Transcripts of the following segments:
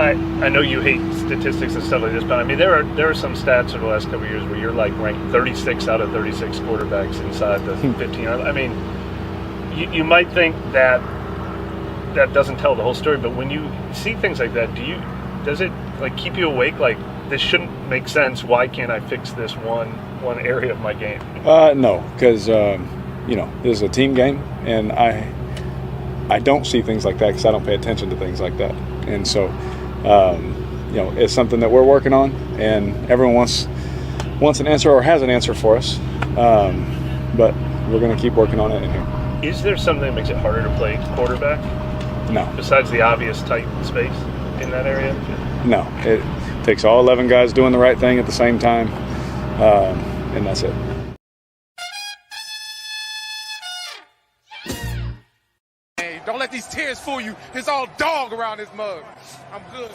I know you hate statistics and stuff like this, but I mean there are some stats over the last couple of years where you're like ranked 36 out of 36 quarterbacks inside the 15. I mean, you might think that that doesn't tell the whole story, but when you see things like that, does it like keep you awake? Like, this shouldn't make sense. Why can't I fix this one area of my game? No, because this is a team game, and I don't see things like that because I don't pay attention to things like that, and so it's something that we're working on, and everyone wants an answer or has an answer for us, but we're going to keep working on it in here. Is there something that makes it harder to play quarterback? No. Besides the obvious tight space in that area? No. It takes all 11 guys doing the right thing at the same time, and that's it. Hey, don't let these tears fool you. There's all dog around this mug. I'm good.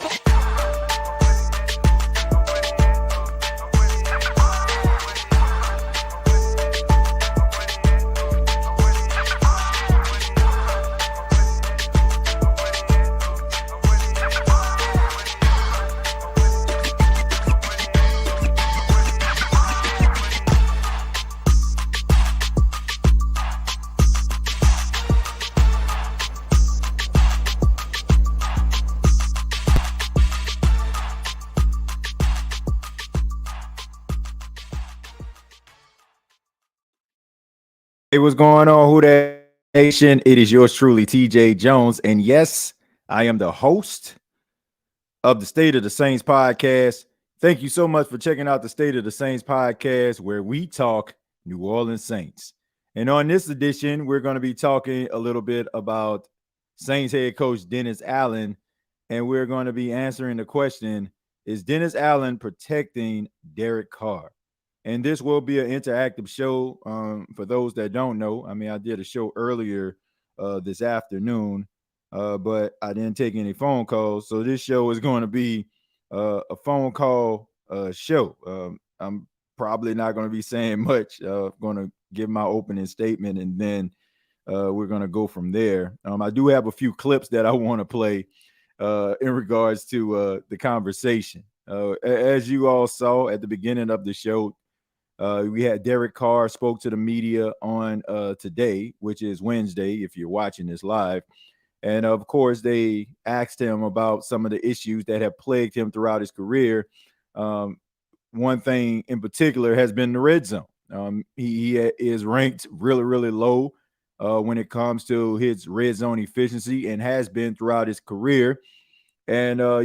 Hey, what's going on, Who Dat Nation? It is yours truly, TJ Jones. And yes, I am the host of the State of the Saints podcast. Thank you so much for checking out the State of the Saints podcast, where we talk New Orleans Saints. And on this edition, we're going to be talking a little bit about Saints head coach Dennis Allen. And we're going to be answering the question, is Dennis Allen protecting Derek Carr? And this will be an interactive show. For those that don't know, I mean, I did a show earlier this afternoon, but I didn't take any phone calls. So this show is going to be a phone call show. I'm probably not going to be saying much. I'm going to give my opening statement, and then we're going to go from there. I do have a few clips that I want to play in regards to the conversation. As you all saw at the beginning of the show, we had Derek Carr spoke to the media on today, which is Wednesday, if you're watching this live. And of course, they asked him about some of the issues that have plagued him throughout his career. One thing in particular has been the red zone. He is ranked really, really low when it comes to his red zone efficiency, and has been throughout his career. And, I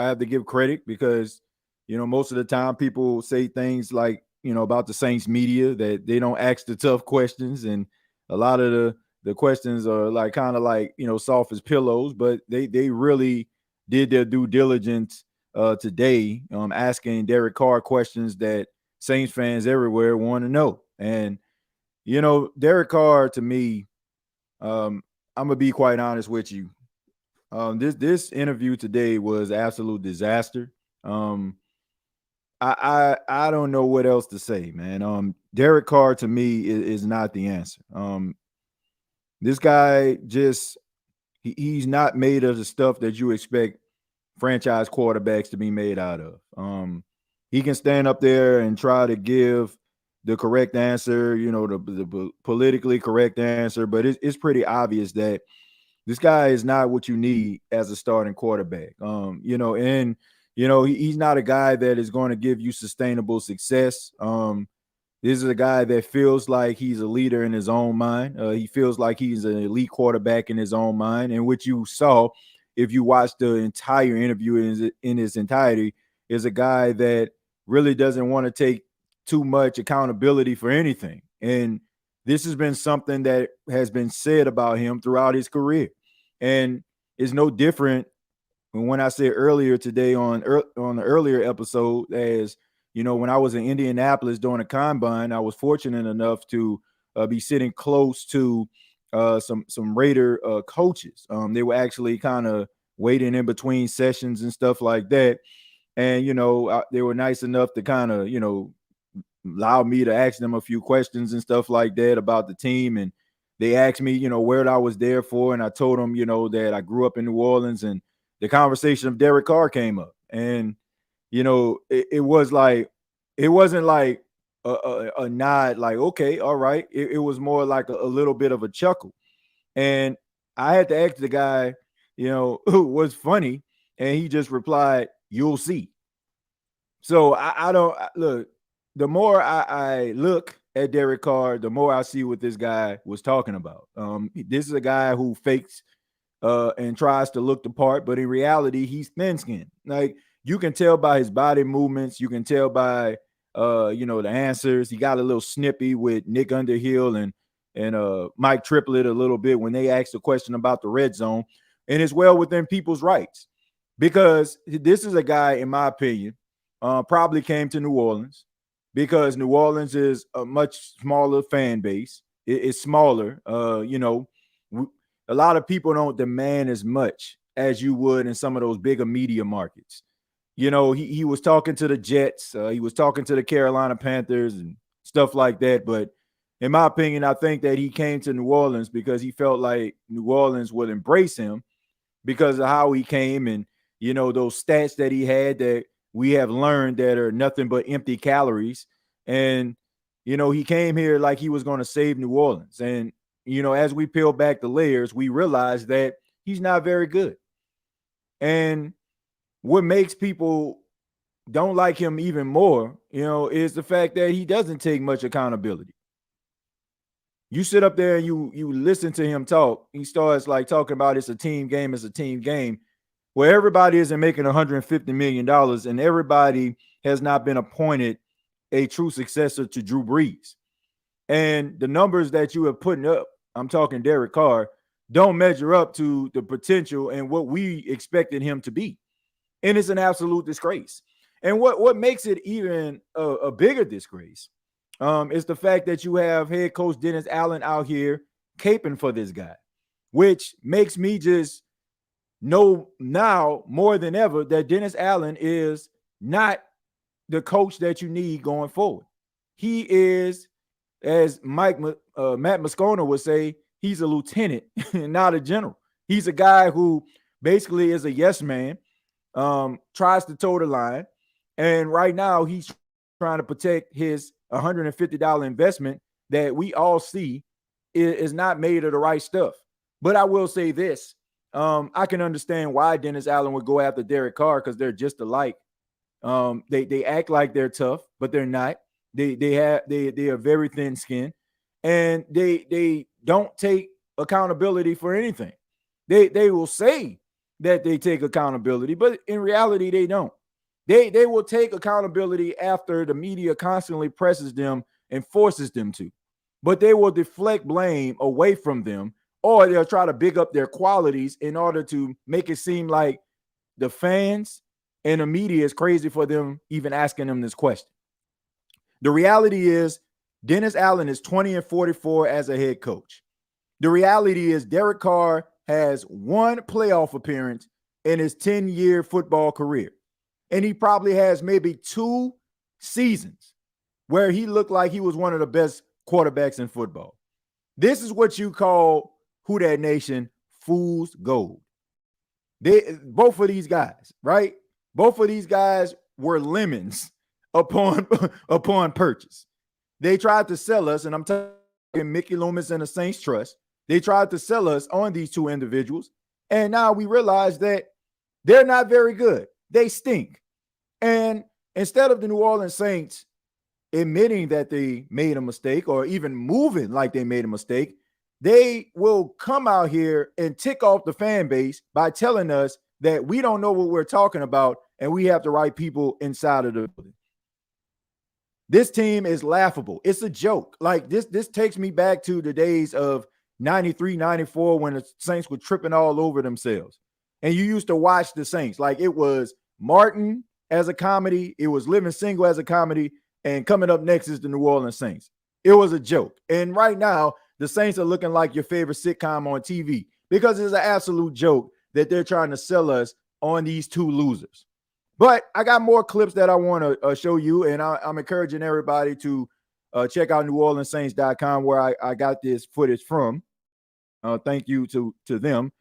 have to give credit because, most of the time people say things like, about the Saints media, that they don't ask the tough questions. And a lot of the questions are like kind of like, soft as pillows, but they really did their due diligence today, asking Derek Carr questions that Saints fans everywhere want to know. And, Derek Carr, to me, I'm going to be quite honest with you. This interview today was absolute disaster. I don't know what else to say, man. Derek Carr to me is not the answer. This guy he's not made of the stuff that you expect franchise quarterbacks to be made out of. He can stand up there and try to give the correct answer, the politically correct answer, but it's pretty obvious that this guy is not what you need as a starting quarterback. He's not a guy that is going to give you sustainable success. This is a guy that feels like he's a leader in his own mind. He feels like he's an elite quarterback in his own mind. And what you saw, if you watched the entire interview in its entirety, is a guy that really doesn't want to take too much accountability for anything. And this has been something that has been said about him throughout his career. And it's no different when I said earlier today on the earlier episode, as when I was in Indianapolis during a combine, I was fortunate enough to be sitting close to some Raider coaches. They were actually kind of waiting in between sessions and stuff like that. And, they were nice enough to kind of, allow me to ask them a few questions and stuff like that about the team. And they asked me, where I was there for. And I told them, that I grew up in New Orleans and the conversation of Derek Carr came up. And, it wasn't like a nod, like, okay, all right. It was more like a little bit of a chuckle. And I had to ask the guy, who was funny. And he just replied, "You'll see." So I don't look. The more I look at Derek Carr, the more I see what this guy was talking about. This is a guy who fakes and tries to look the part, but in reality, he's thin-skinned. Like, you can tell by his body movements, you can tell by the answers. He got a little snippy with Nick Underhill and Mike Triplett a little bit when they asked a question about the red zone, and it's well within people's rights, because this is a guy, in my opinion, probably came to New Orleans because New Orleans is a much smaller fan base. It's smaller. A lot of people don't demand as much as you would in some of those bigger media markets. He was talking to the Jets. He was talking to the Carolina Panthers and stuff like that. But in my opinion, I think that he came to New Orleans because he felt like New Orleans would embrace him because of how he came and, those stats that he had that we have learned that are nothing but empty calories. And, he came here like he was going to save New Orleans. And, as we peel back the layers, we realize that he's not very good. And what makes people don't like him even more, is the fact that he doesn't take much accountability. You sit up there and you listen to him talk. He starts like talking about it's a team game, where everybody isn't making $150 million and everybody has not been appointed a true successor to Drew Brees. And the numbers that you have putting up, I'm talking Derek Carr, don't measure up to the potential and what we expected him to be. And it's an absolute disgrace. And what makes it even a bigger disgrace is the fact that you have head coach Dennis Allen out here caping for this guy, which makes me just know now more than ever that Dennis Allen is not the coach that you need going forward. He is, as Matt Moscona would say, he's a lieutenant, not a general. He's a guy who basically is a yes man, tries to toe the line. And right now he's trying to protect his $150 investment that we all see is not made of the right stuff. But I will say this. I can understand why Dennis Allen would go after Derek Carr because they're just alike. They act like they're tough, but they're not. They are very thin skinned, and they don't take accountability for anything. They will say that they take accountability, but in reality, they don't. They will take accountability after the media constantly presses them and forces them to, but they will deflect blame away from them, or they'll try to big up their qualities in order to make it seem like the fans and the media is crazy for them even asking them this question. The reality is Dennis Allen is 20-44 as a head coach. The reality is Derek Carr has one playoff appearance in his 10-year football career. And he probably has maybe 2 seasons where he looked like he was one of the best quarterbacks in football. This is what you call Who Dat Nation fool's gold. Both of these guys, right? Both of these guys were lemons upon purchase. They tried to sell us, and I'm talking Mickey Loomis and the Saints Trust. They tried to sell us on these 2 individuals, and now we realize that they're not very good. They stink. And instead of the New Orleans Saints admitting that they made a mistake or even moving like they made a mistake, they will come out here and tick off the fan base by telling us that we don't know what we're talking about and we have the right people inside of the building. This team is laughable. It's a joke. Like this takes me back to the days of 93, 94 when the Saints were tripping all over themselves. And you used to watch the Saints. Like it was Martin as a comedy. It was Living Single as a comedy. And coming up next is the New Orleans Saints. It was a joke. And right now, the Saints are looking like your favorite sitcom on TV because it's an absolute joke that they're trying to sell us on these 2 losers. But I got more clips that I want to show you, and I'm encouraging everybody to check out NewOrleansSaints.com where I got this footage from. Thank you to them.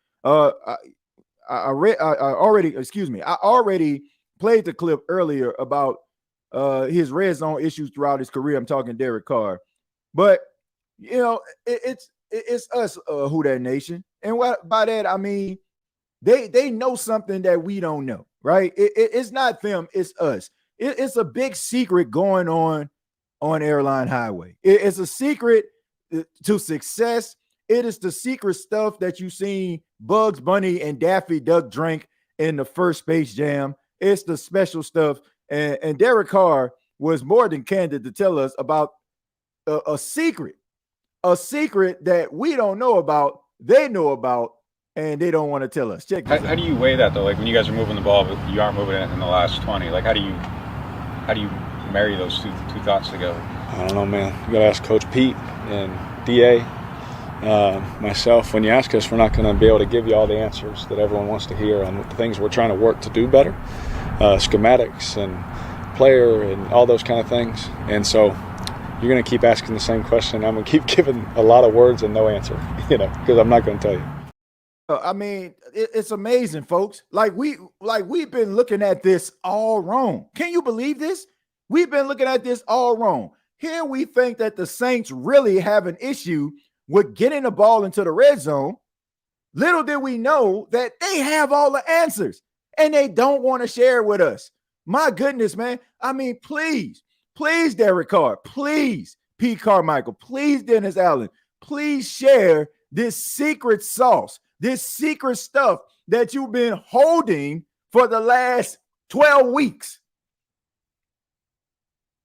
I already played the clip earlier about his red zone issues throughout his career. I'm talking Derek Carr, but you know, it's us, Who That Nation, and what by that I mean they know something that we don't know, right? It's not them, it's us. It's a big secret going on Airline Highway. It's a secret to success. It is the secret stuff that you seen Bugs Bunny and Daffy Duck drink in the first Space Jam. It's the special stuff. And Derek Carr was more than candid to tell us about a secret that we don't know about, they know about, and they don't want to tell us. Check this out. How do you weigh that, though? Like, when you guys are moving the ball, but you aren't moving it in the last 20. Like, how do you marry those two thoughts together? I don't know, man. You got to ask Coach Pete and DA. Myself, when you ask us, we're not going to be able to give you all the answers that everyone wants to hear on the things we're trying to work to do better, schematics and player and all those kind of things. And so you're going to keep asking the same question. I'm going to keep giving a lot of words and no answer, because I'm not going to tell you. I mean, it's amazing, folks. We've been looking at this all wrong. Can you believe this? We've been looking at this all wrong. Here we think that the Saints really have an issue with getting the ball into the red zone. Little did we know that they have all the answers and they don't want to share with us. My goodness, man. I mean, please, Derek Carr, please, Pete Carmichael, please, Dennis Allen, please share this secret sauce, this secret stuff that you've been holding for the last 12 weeks.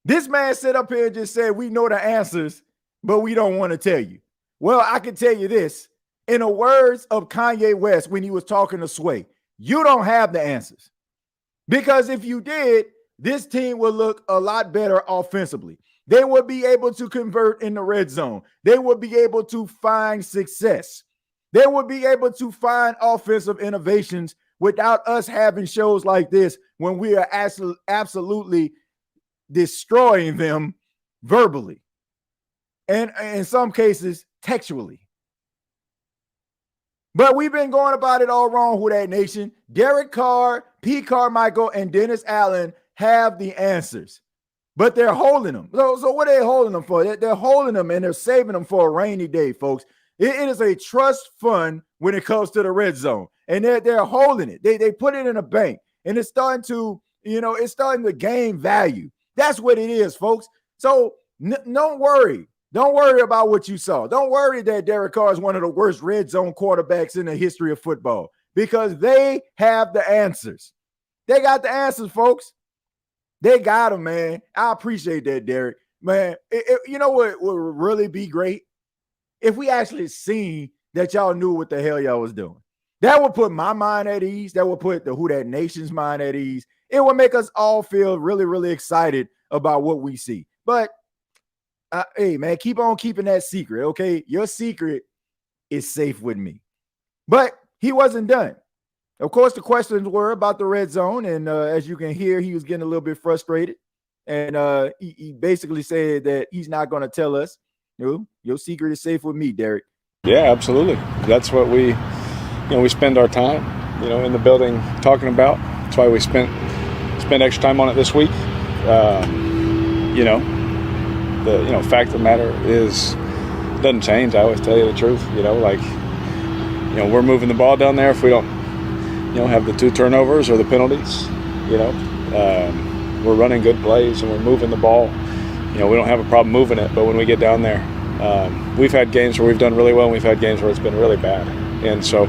This man sat up here and just said, we know the answers, but we don't want to tell you. Well, I can tell you this. In the words of Kanye West when he was talking to Sway, you don't have the answers. Because if you did, this team would look a lot better offensively. They would be able to convert in the red zone. They would be able to find success. They would be able to find offensive innovations without us having shows like this when we are absolutely destroying them verbally and in some cases textually. But we've been going about it all wrong, Who That Nation. Derek Carr, Pete Carmichael, and Dennis Allen have the answers, but they're holding them. So what are they holding them for? They're holding them and they're saving them for a rainy day, folks. It is a trust fund when it comes to the red zone, and they're holding it. They put it in a bank, and it's starting to, it's starting to gain value. That's what it is, folks. So don't worry. Don't worry about what you saw. Don't worry that Derek Carr is one of the worst red zone quarterbacks in the history of football, because they have the answers. They got the answers, folks. They got them, man. I appreciate that, Derek. Man, you know what would really be great? If we actually seen that y'all knew what the hell y'all was doing. That would put my mind at ease. That would put the Who That Nation's mind at ease. It would make us all feel really, really excited about what we see. But hey, man, keep on keeping that secret, okay? Your secret is safe with me. But he wasn't done. Of course, the questions were about the red zone, and as you can hear, he was getting a little bit frustrated. And he basically said that he's not going to tell us. Your secret is safe with me, Derek. Yeah, absolutely. That's what we spend our time, in the building talking about. That's why we spent extra time on it this week. The fact of the matter is, it doesn't change. I always tell you the truth. We're moving the ball down there. If we don't, have the 2 turnovers or the penalties, we're running good plays and we're moving the ball. We don't have a problem moving it, but when we get down there, we've had games where we've done really well and we've had games where it's been really bad. And so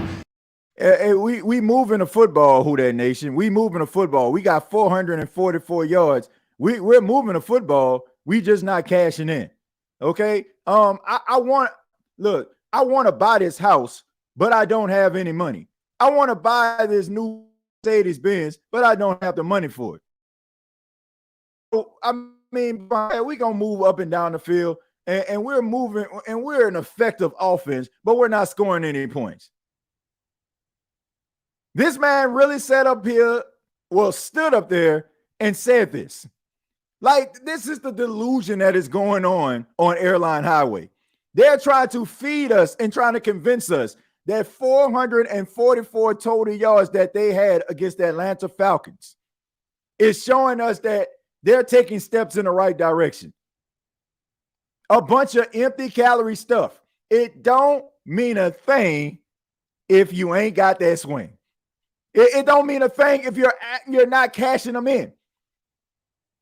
we moving the football, Who That Nation. We moving the football. We got 444 yards. We're moving the football. We just not cashing in. Okay. I want to buy this house, but I don't have any money. I want to buy this new Mercedes Benz, but I don't have the money for it. So, I mean, we're going to move up and down the field, and we're moving, and we're an effective offense, but we're not scoring any points. This man really stood up there and said this. This is the delusion that is going on Airline Highway. They're trying to feed us and trying to convince us that 444 total yards that they had against the Atlanta Falcons is showing us that they're taking steps in the right direction. A bunch of empty calorie stuff. It don't mean a thing if you ain't got that swing. It don't mean a thing if you're not cashing them in.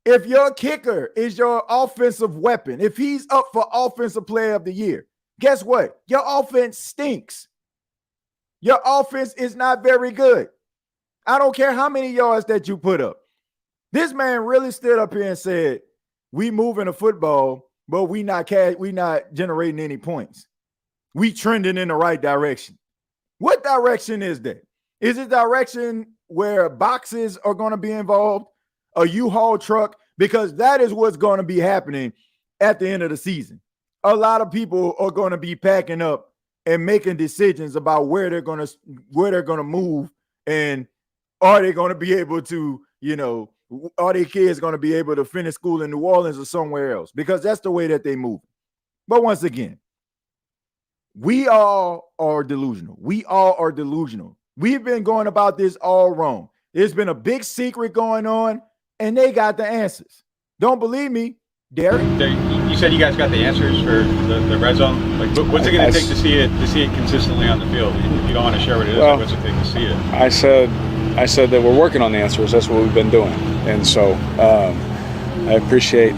If your kicker is your offensive weapon, if he's up for offensive player of the year, guess what? Your offense stinks. Your offense is not very good. I don't care how many yards that you put up. This man really stood up here and said, we moving the football, but we not generating any points. We trending in the right direction. What direction is that? Is it direction where boxes are going to be involved? A U-Haul truck? Because that is what's going to be happening at the end of the season. A lot of people are going to be packing up and making decisions about where they're going to move, and are they going to be able to, are their kids going to be able to finish school in New Orleans or somewhere else? Because that's the way that they move. But once again, we all are delusional. We all are delusional. We've been going about this all wrong. There's been a big secret going on, and they got the answers. Don't believe me, Derek? You said you guys got the answers for the red zone. Like, what's it going to take to see it consistently on the field? If you don't want to share what it is, what's it take to see it? I said that we're working on the answers. That's what we've been doing, and so I appreciate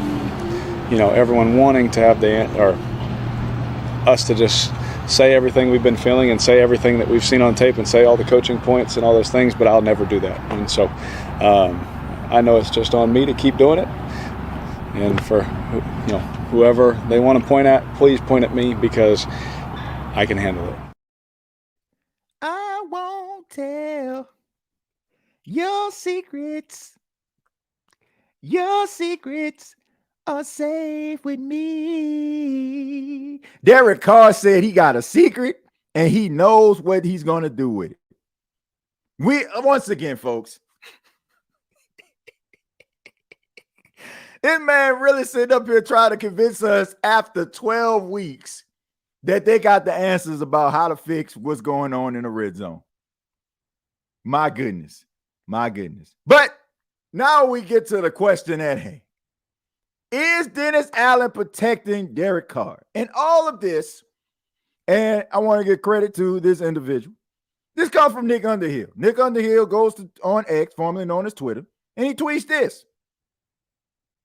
everyone wanting to have or us to just say everything we've been feeling and say everything that we've seen on tape and say all the coaching points and all those things, but I'll never do that. And so I know it's just on me to keep doing it. And for whoever they want to point at, please point at me, because I can handle it. I won't tell your secrets. Your secrets are safe with me. Derek Carr said he got a secret and he knows what he's going to do with it. Once again, folks, this man really sitting up here trying to convince us after 12 weeks that they got the answers about how to fix what's going on in the red zone. My goodness. My goodness. But now we get to the question at hand. Is Dennis Allen protecting Derek Carr? And all of this, and I want to give credit to this individual. This comes from Nick Underhill. Nick Underhill goes on X, formerly known as Twitter, and he tweets this.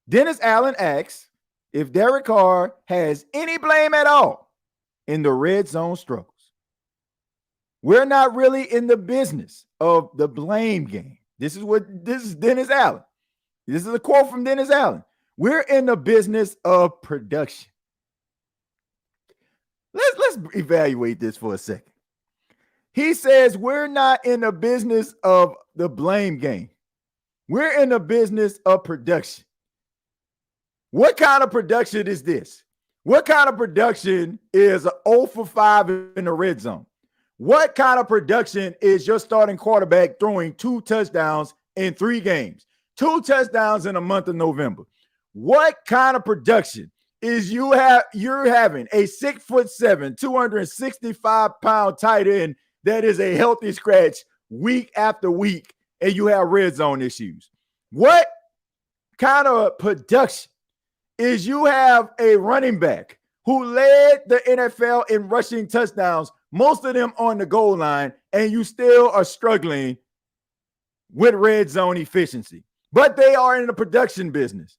Dennis Allen asks if Derek Carr has any blame at all in the red zone struggles. We're not really in the business of the blame game. This is Dennis Allen. This is a quote from Dennis Allen. We're in the business of production. Let's evaluate this for a second. He says we're not in the business of the blame game. We're in the business of production. What kind of production is this? What kind of production is an 0 for 5 in the red zone? What kind of production is your starting quarterback throwing 2 touchdowns in 3 games? 2 touchdowns in the month of November. What kind of production is you're having a 6'7", 265-pound tight end that is a healthy scratch week after week, and you have red zone issues? What kind of production is you have a running back who led the NFL in rushing touchdowns, most of them on the goal line, and you still are struggling with red zone efficiency? But they are in the production business.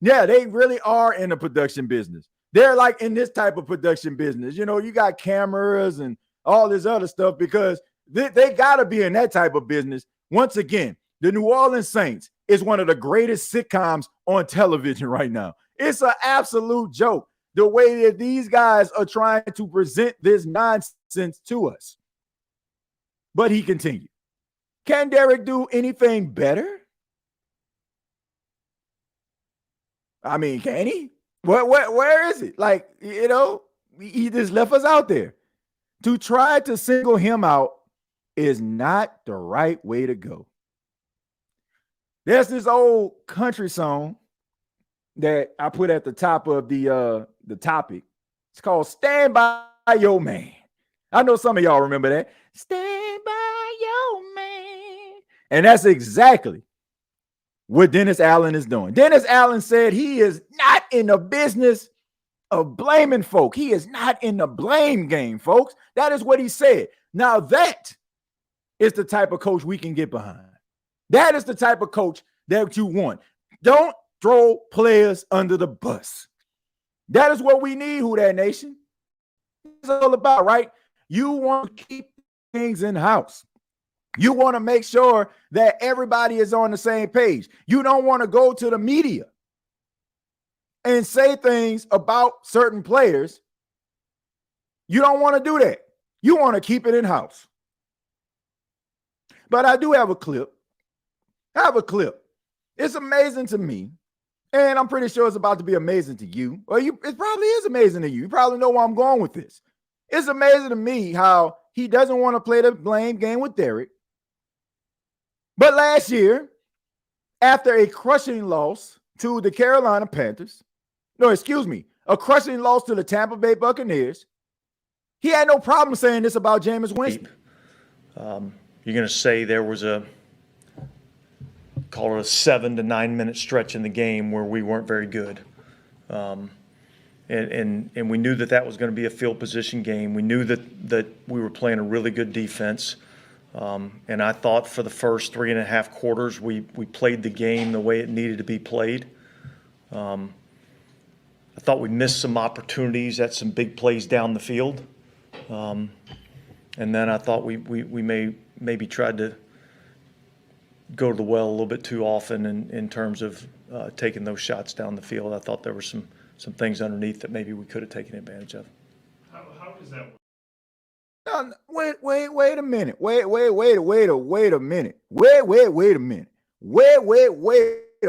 Yeah, they really are in the production business. They're like in this type of production business. You got cameras and all this other stuff because they got to be in that type of business. Once again, the New Orleans Saints is one of the greatest sitcoms on television right now. It's an absolute joke the way that these guys are trying to present this nonsense to us. But he continued. Can Derek do anything better? I mean, can he? Where is it? Like, he just left us out there. To try to single him out is not the right way to go. There's this old country song that I put at the top of the topic. It's called Stand By Your Man. I know some of y'all remember that. Stand by your man. And that's exactly what Dennis Allen is doing. Dennis Allen said he is not in the business of blaming folk. He is not in the blame game, folks. That is what he said. Now that is the type of coach we can get behind. That is the type of coach that you want. Don't throw players under the bus. That is what we need, Who Dat Nation. It's all about, right? You want to keep things in house. You want to make sure that everybody is on the same page. You don't want to go to the media and say things about certain players. You don't want to do that. You want to keep it in house. But I do have a clip. It's amazing to me, and I'm pretty sure it's about to be amazing to you. Or it probably is amazing to you. You probably know where I'm going with this. It's amazing to me how he doesn't want to play the blame game with Derek. But last year, after a crushing loss to the Carolina Panthers, a crushing loss to the Tampa Bay Buccaneers, he had no problem saying this about Jameis Winston. You're going to say there was call it a 7 to 9 minute stretch in the game where we weren't very good. And we knew that was going to be a field position game. We knew that we were playing a really good defense. And I thought for the first 3.5 quarters, we played the game the way it needed to be played. I thought we missed some opportunities at some big plays down the field. And then I thought we maybe tried to go to the well a little bit too often in terms of taking those shots down the field. I thought there were some things underneath that maybe we could have taken advantage of. How does that work? Wait a minute. Wait a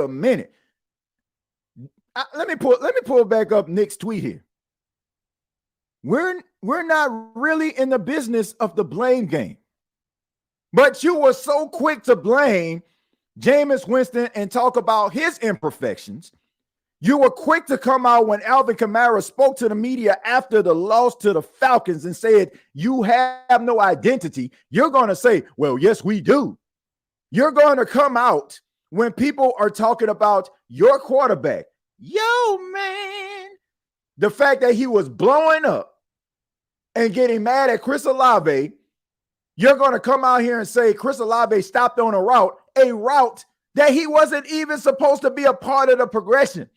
minute. Let me pull back up Nick's tweet here. We're not really in the business of the blame game. But you were so quick to blame Jameis Winston and talk about his imperfections. You were quick to come out when Alvin Kamara spoke to the media after the loss to the Falcons and said, you have no identity. You're going to say, well, yes, we do. You're going to come out when people are talking about your quarterback. Yo, man, the fact that he was blowing up and getting mad at Chris Olave, you're going to come out here and say Chris Olave stopped on a route that he wasn't even supposed to be a part of the progression.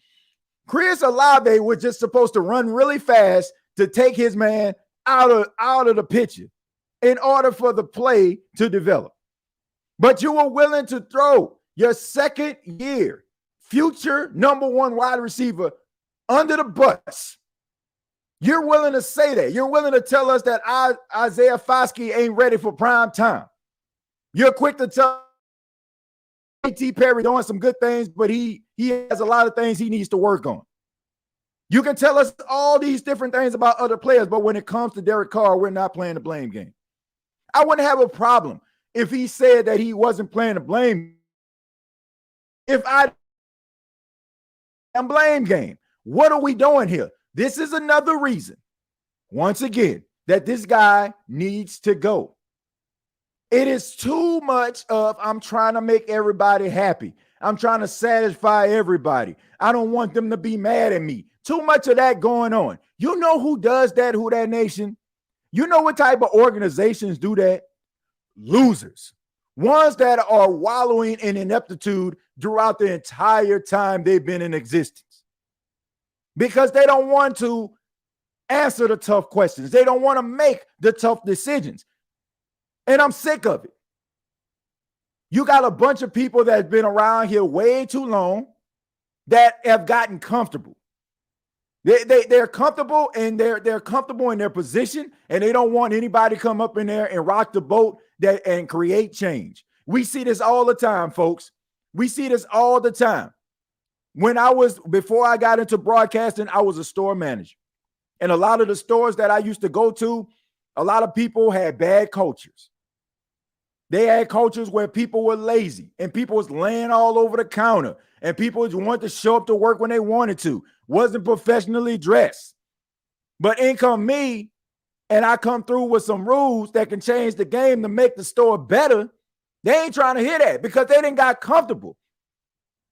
Chris Olave was just supposed to run really fast to take his man out of the picture in order for the play to develop. But you were willing to throw your second year future number one wide receiver under the bus. You're willing to say that. You're willing to tell us that Isaiah Foskey ain't ready for prime time. You're quick to tell A.T. Perry doing some good things, but he has a lot of things he needs to work on. You can tell us all these different things about other players, but when it comes to Derek Carr, we're not playing the blame game. I wouldn't have a problem if he said that he wasn't playing the blame. If I am blame game, what are we doing here? This is another reason, once again, that this guy needs to go. It is too much of I'm trying to make everybody happy. I'm trying to satisfy everybody. I don't want them to be mad at me. Too much of that going on. You know who does that, Who Dat Nation? You know what type of organizations do that? Losers. Ones that are wallowing in ineptitude throughout the entire time they've been in existence. Because they don't want to answer the tough questions. They don't want to make the tough decisions. And I'm sick of it. You got a bunch of people that have been around here way too long that have gotten comfortable. They're comfortable and they're comfortable in their position, and they don't want anybody to come up in there and rock the boat and create change. We see this all the time, folks. We see this all the time. Before I got into broadcasting, I was a store manager. And a lot of the stores that I used to go to, a lot of people had bad cultures. They had cultures where people were lazy and people was laying all over the counter and people just wanted to show up to work when they wanted to, wasn't professionally dressed. But in come me, and I come through with some rules that can change the game to make the store better, they ain't trying to hear that because they didn't got comfortable.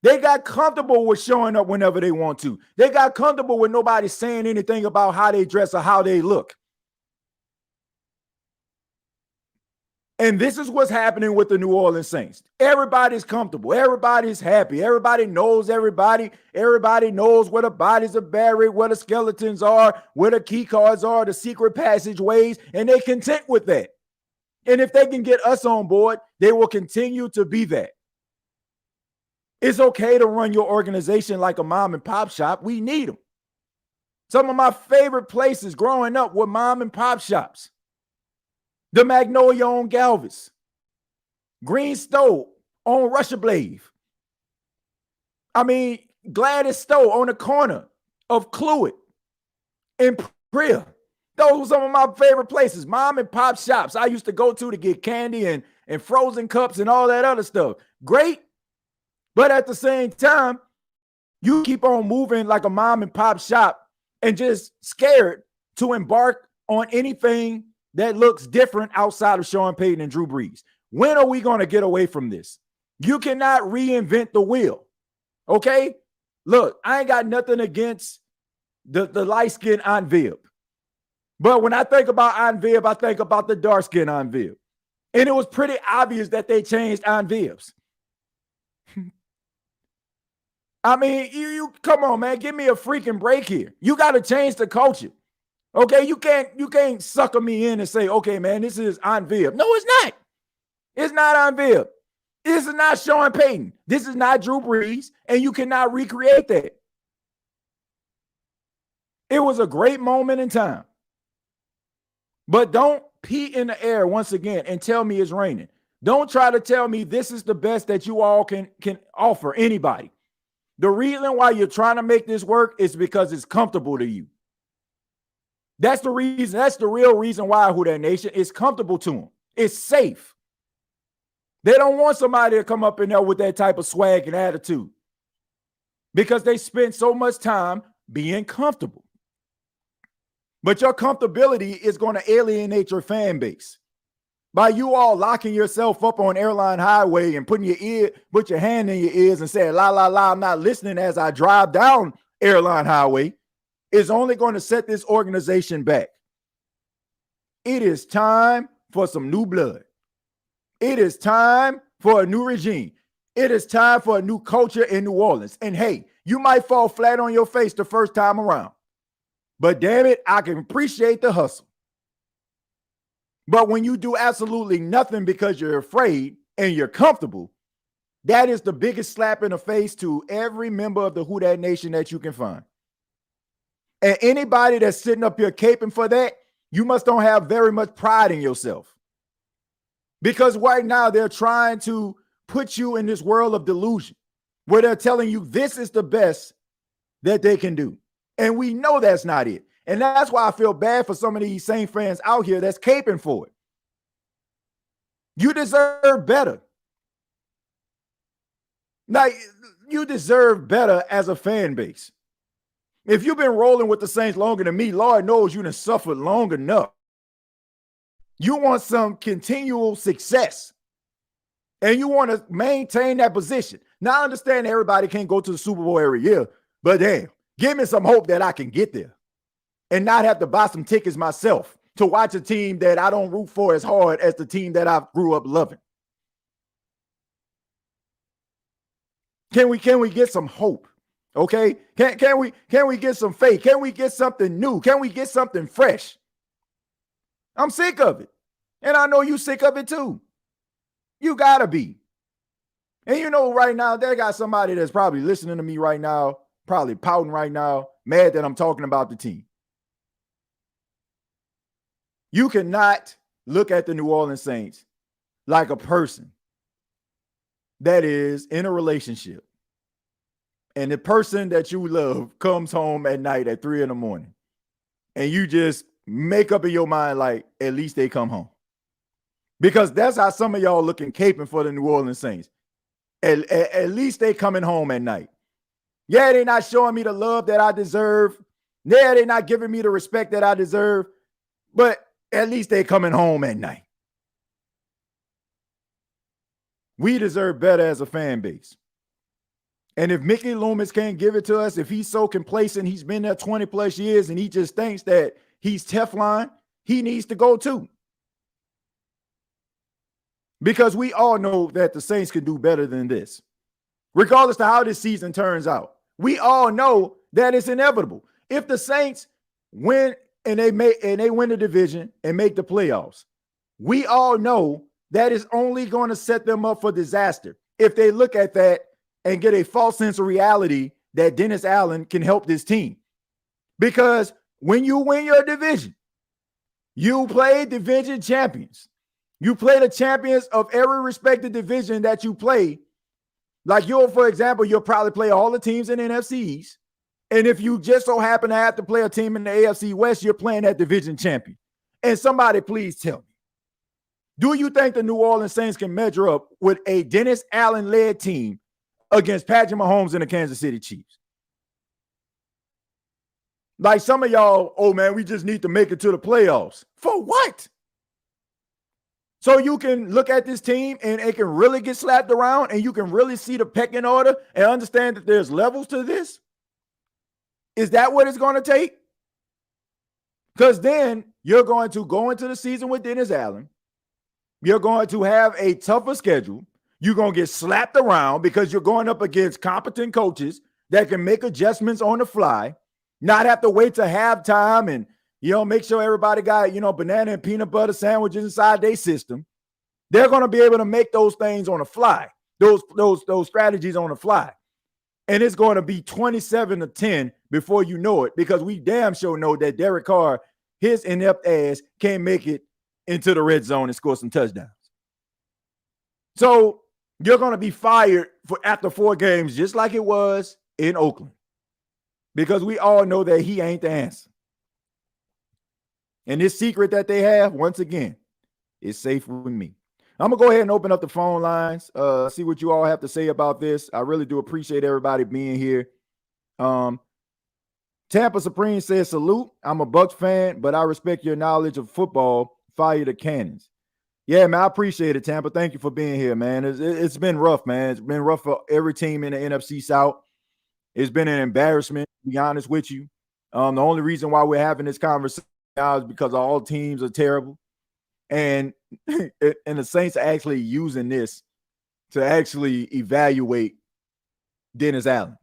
They got comfortable with showing up whenever they want to. They got comfortable with nobody saying anything about how they dress or how they look. And this is what's happening with the New Orleans Saints. Everybody's comfortable. Everybody's happy. Everybody knows everybody. Everybody knows where the bodies are buried, where the skeletons are, where the key cards are, the secret passageways, and they're content with that. And if they can get us on board, they will continue to be that. It's okay to run your organization like a mom and pop shop. We need them. Some of my favorite places growing up were mom and pop shops. The Magnolia on Galvez, Green Stove on Russia Blade. I mean, Gladys Stowe on the corner of Cluett and Priya. Those were some of my favorite places, mom and pop shops I used to go to get candy and frozen cups and all that other stuff. Great, but at the same time, you keep on moving like a mom and pop shop and just scared to embark on anything that looks different outside of Sean Payton and Drew Brees. When are we going to get away from this? You cannot reinvent the wheel. Okay? Look, I ain't got nothing against the light-skinned Aunt Viv. But when I think about Aunt Viv, I think about the dark-skinned Aunt Viv. And it was pretty obvious that they changed Aunt Viv's. I mean, you come on, man. Give me a freaking break here. You got to change the culture. Okay, you can't sucker me in and say, okay, man, this is Aunt Viv. No, it's not. It's not Aunt Viv. This is not Sean Payton. This is not Drew Brees, and you cannot recreate that. It was a great moment in time. But don't pee in the air once again and tell me it's raining. Don't try to tell me this is the best that you all can offer anybody. The reason why you're trying to make this work is because it's comfortable to you. That's the reason. That's the real reason why Who Dat Nation is comfortable to them. It's safe. They don't want somebody to come up in there with that type of swag and attitude because they spend so much time being comfortable. But your comfortability is going to alienate your fan base. By you all locking yourself up on Airline Highway and put your hand in your ears and saying, la, la, la, I'm not listening as I drive down Airline Highway, is only going to set this organization back. It is time for some new blood. It is time for a new regime. It is time for a new culture in New Orleans. And hey, you might fall flat on your face the first time around. But damn it, I can appreciate the hustle. But when you do absolutely nothing because you're afraid and you're comfortable, that is the biggest slap in the face to every member of the Who Dat Nation that you can find. And anybody that's sitting up here caping for that, you must don't have very much pride in yourself. Because right now they're trying to put you in this world of delusion where they're telling you this is the best that they can do. And we know that's not it. And that's why I feel bad for some of these same fans out here that's caping for it. You deserve better. Like, you deserve better as a fan base. If you've been rolling with the Saints longer than me, Lord knows you done suffered long enough. You want some continual success. And you want to maintain that position. Now, I understand everybody can't go to the Super Bowl every year, but damn, give me some hope that I can get there and not have to buy some tickets myself to watch a team that I don't root for as hard as the team that I grew up loving. Can we get some hope? Okay? Can we get some faith? Can we get something new? Can we get something fresh? I'm sick of it. And I know you sick of it too. You gotta be. And you know, right now, there got somebody that's probably listening to me right now, probably pouting right now, mad that I'm talking about the team. You cannot look at the New Orleans Saints like a person that is in a relationship. And the person that you love comes home at night at 3 a.m. and you just make up in your mind like, at least they come home. Because that's how some of y'all looking caping for the New Orleans Saints. At least they coming home at night. Yeah, they're not showing me the love that I deserve. Yeah, they're not giving me the respect that I deserve. But at least they're coming home at night. We deserve better as a fan base. And if Mickey Loomis can't give it to us, if he's so complacent, he's been there 20 plus years and he just thinks that he's Teflon, he needs to go too. Because we all know that the Saints can do better than this. Regardless of how this season turns out, we all know that it's inevitable. If the Saints win and they win the division and make the playoffs, we all know that is only going to set them up for disaster if they look at that and get a false sense of reality that Dennis Allen can help this team. Because when you win your division, you play division champions. You play the champions of every respected division that you play. Like for example, you'll probably play all the teams in the NFC East. And if you just so happen to have to play a team in the AFC West, you're playing that division champion. And somebody please tell me, do you think the New Orleans Saints can measure up with a Dennis Allen-led team against Patrick Mahomes and the Kansas City Chiefs? Like some of y'all, oh man, we just need to make it to the playoffs. For what? So you can look at this team and it can really get slapped around and you can really see the pecking order and understand that there's levels to this? Is that what it's going to take? Because then you're going to go into the season with Dennis Allen. You're going to have a tougher schedule. You're going to get slapped around because you're going up against competent coaches that can make adjustments on the fly, not have to wait to halftime and, make sure everybody got, banana and peanut butter sandwiches inside their system. They're going to be able to make those things on the fly, those strategies on the fly. And it's going to be 27-10 before you know it, because we damn sure know that Derek Carr, his inept ass, can't make it into the red zone and score some touchdowns. So you're going to be fired after 4 games, just like it was in Oakland, because we all know that he ain't the answer. And this secret that they have, once again, is safe with me. I'm going to go ahead and open up the phone lines, see what you all have to say about this. I really do appreciate everybody being here. Tampa Supreme says, salute. I'm a Bucs fan, but I respect your knowledge of football. Fire the cannons. Yeah, man, I appreciate it, Tampa. Thank you for being here, man. It's been rough, man. It's been rough for every team in the NFC South. It's been an embarrassment, to be honest with you. The only reason why we're having this conversation now is because all teams are terrible. And the Saints are actually using this to actually evaluate Dennis Allen.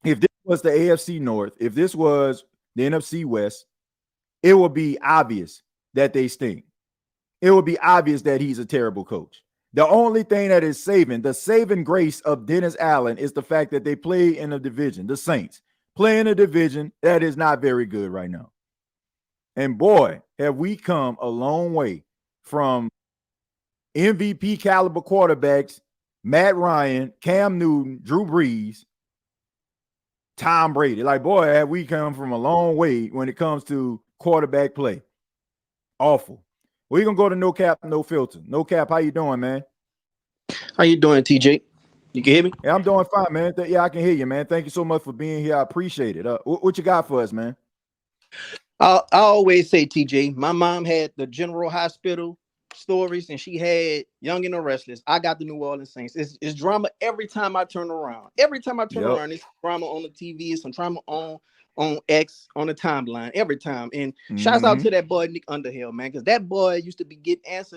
If this was the AFC North, if this was the NFC West, it would be obvious that they stink. It would be obvious that he's a terrible coach. The only thing that is the saving grace of Dennis Allen is the fact that they play in a division, the Saints play in a division that is not very good right now. And boy, have we come a long way from MVP caliber quarterbacks, Matt Ryan, Cam Newton, Drew Brees, Tom Brady. Like, boy, have we come from a long way when it comes to quarterback play. Awful. We're going to go to No Cap, No Filter. No Cap, how you doing, man? How you doing, TJ? You can hear me? Yeah, I'm doing fine, man. Yeah, I can hear you, man. Thank you so much for being here. I appreciate it. What you got for us, man? I always say, TJ, my mom had the General Hospital stories and she had Young and the Restless. I got the New Orleans Saints. It's drama every time I turn around. Every time I turn around, it's drama on the TV, some drama on X, on the timeline, every time. And shouts out to that boy, Nick Underhill, man, because that boy used to be getting asked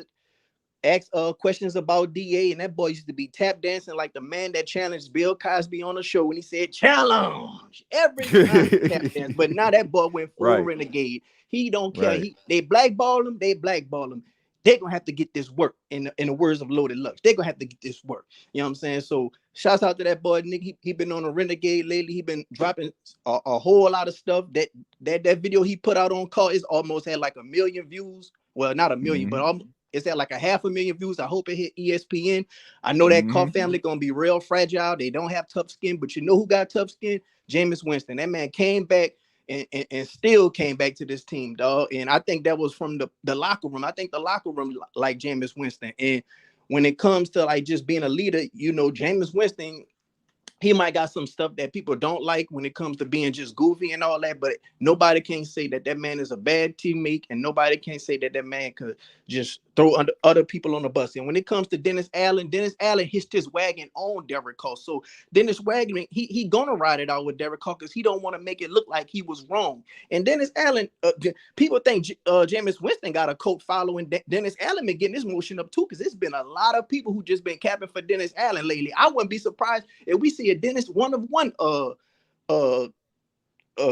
questions about DA, and that boy used to be tap dancing like the man that challenged Bill Cosby on the show when he said challenge every time tap dance. But now that boy went full renegade. He don't care. They blackball him. They're gonna have to get this work. In the words of Loaded Lux, they're gonna have to get this work. You know what I'm saying? So shouts out to that boy Nick. He been on a renegade lately. He been dropping a whole lot of stuff. That video he put out on Call is almost had like 1 million views. Well, not 1 million, but almost. It's at like 500,000 views. I hope it hit ESPN. I know that Carr family going to be real fragile. They don't have tough skin, but you know who got tough skin? Jameis Winston. That man came back and still came back to this team, dog. And I think that was from the locker room. I think the locker room like Jameis Winston. And when it comes to like just being a leader, Jameis Winston, he might got some stuff that people don't like when it comes to being just goofy and all that, but nobody can say that that man is a bad teammate, and nobody can say that that man could just throw under other people on the bus. And when it comes to Dennis Allen hitched his wagon on Derek Carr. So Dennis Wagon, he gonna ride it out with Derek Carr because he don't want to make it look like he was wrong. And Dennis Allen, people think Jameis Winston got a cult following. Dennis Allen been getting his motion up too, because it's been a lot of people who just been capping for Dennis Allen lately. I wouldn't be surprised if we see a Dennis one of one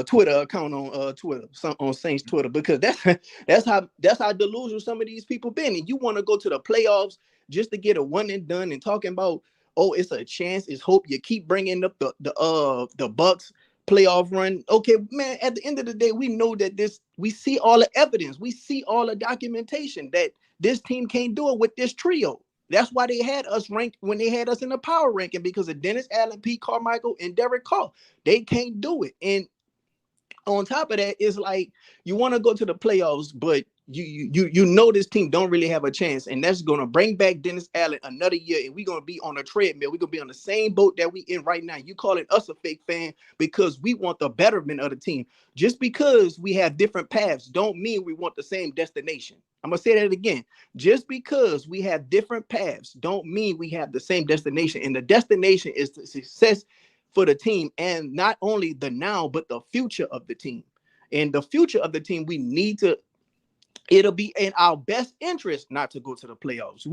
Twitter account on Twitter, on Saints Twitter, because that's how delusional some of these people been. And you want to go to the playoffs just to get a one and done and talking about, oh, it's a chance, it's hope. You keep bringing up the Bucks playoff run. Okay, man, at the end of the day, we know that we see all the evidence, we see all the documentation that this team can't do it with this trio. That's why they had us ranked when they had us in the power ranking, because of Dennis Allen, Pete Carmichael, and Derek Carr. They can't do it. And on top of that, it's like you want to go to the playoffs, but you know this team don't really have a chance, and that's going to bring back Dennis Allen another year, and we're going to be on a treadmill. We're going to be on the same boat that we in right now. You calling us a fake fan because we want the betterment of the team. Just because we have different paths don't mean we want the same destination. I'm going to say that again. Just because we have different paths don't mean we have the same destination, and the destination is the success for the team, and not only the now, but the future of the team. And the future of the team, it'll be in our best interest not to go to the playoffs.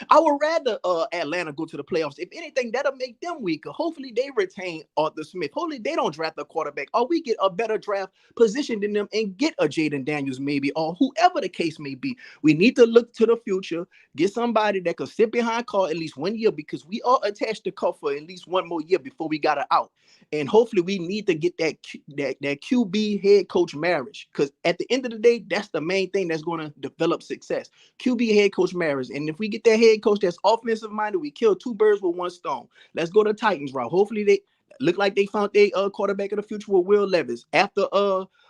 I would rather Atlanta go to the playoffs. If anything, that'll make them weaker. Hopefully they retain Arthur Smith. Hopefully they don't draft a quarterback, or we get a better draft position than them and get a Jaden Daniels maybe, or whoever the case may be. We need to look to the future, get somebody that could sit behind Carr at least 1 year, because we are attached to Carr for at least one more year before we got her out. And hopefully we need to get that QB head coach marriage, because at the end of the day, that's the main thing that's going to develop success. QB head coach marriage. And if we get that head coach that's offensive minded, we kill two birds with one stone. Let's go to Titans route. Hopefully they look like they found their quarterback of the future with Will Levis. After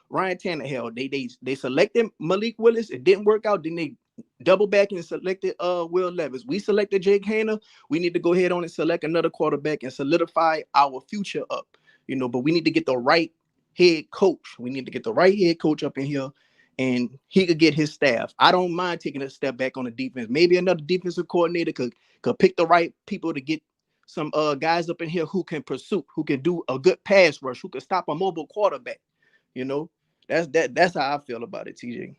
Ryan Tannehill, they selected Malik Willis. It didn't work out. Then they double back and selected Will Levis. We selected Jake Hanna. We need to go ahead on and select another quarterback and solidify our future up. But we need to get the right head coach. We need to get the right head coach up in here, and he could get his staff. I don't mind taking a step back on the defense. Maybe another defensive coordinator could pick the right people to get some guys up in here who can pursue, who can do a good pass rush, who can stop a mobile quarterback. That's how I feel about it, TJ.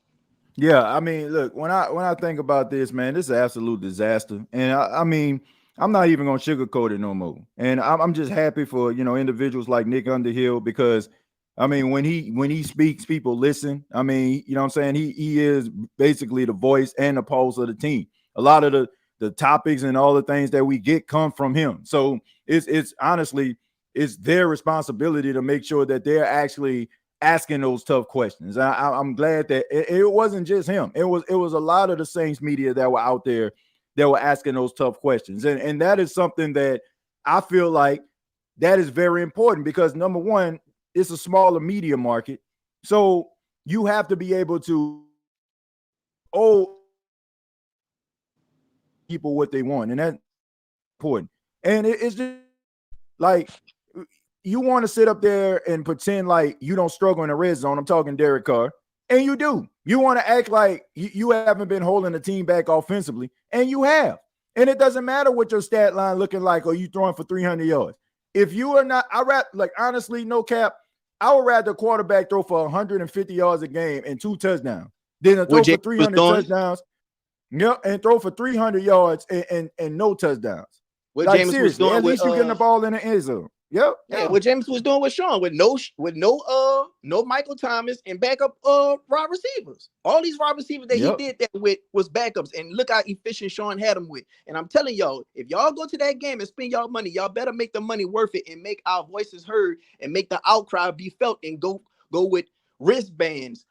Yeah, I mean, look, when I think about this, man, this is an absolute disaster. And I mean, I'm not even gonna sugarcoat it no more. And I'm just happy for individuals like Nick Underhill, because I mean, when he speaks, people listen. I mean, you know what I'm saying? He is basically the voice and the pulse of the team. A lot of the topics and all the things that we get come from him. So it's honestly, it's their responsibility to make sure that they're actually asking those tough questions. I'm glad that it wasn't just him. It was a lot of the Saints media that were out there that were asking those tough questions. And that is something that I feel like that is very important, because number one, it's a smaller media market. So you have to be able to people what they want. And that's important. And it's just like, you want to sit up there and pretend like you don't struggle in the red zone. I'm talking Derek Carr. And you do. You want to act like you haven't been holding the team back offensively, and you have. And it doesn't matter what your stat line looking like, or you throwing for 300 yards. If you are not, honestly, no cap, I would rather quarterback throw for 150 yards a game and 2 touchdowns than to throw for 300 touchdowns. Yep, and throw for 300 yards and no touchdowns. What James was doing, at least you getting the ball in the end zone. Yep. Yeah, what James was doing with Sean, with no Michael Thomas and backup wide receivers. All these wide receivers that he did that with was backups, and look how efficient Sean had them with. And I'm telling y'all, if y'all go to that game and spend y'all money, y'all better make the money worth it and make our voices heard and make the outcry be felt, and go with wristbands,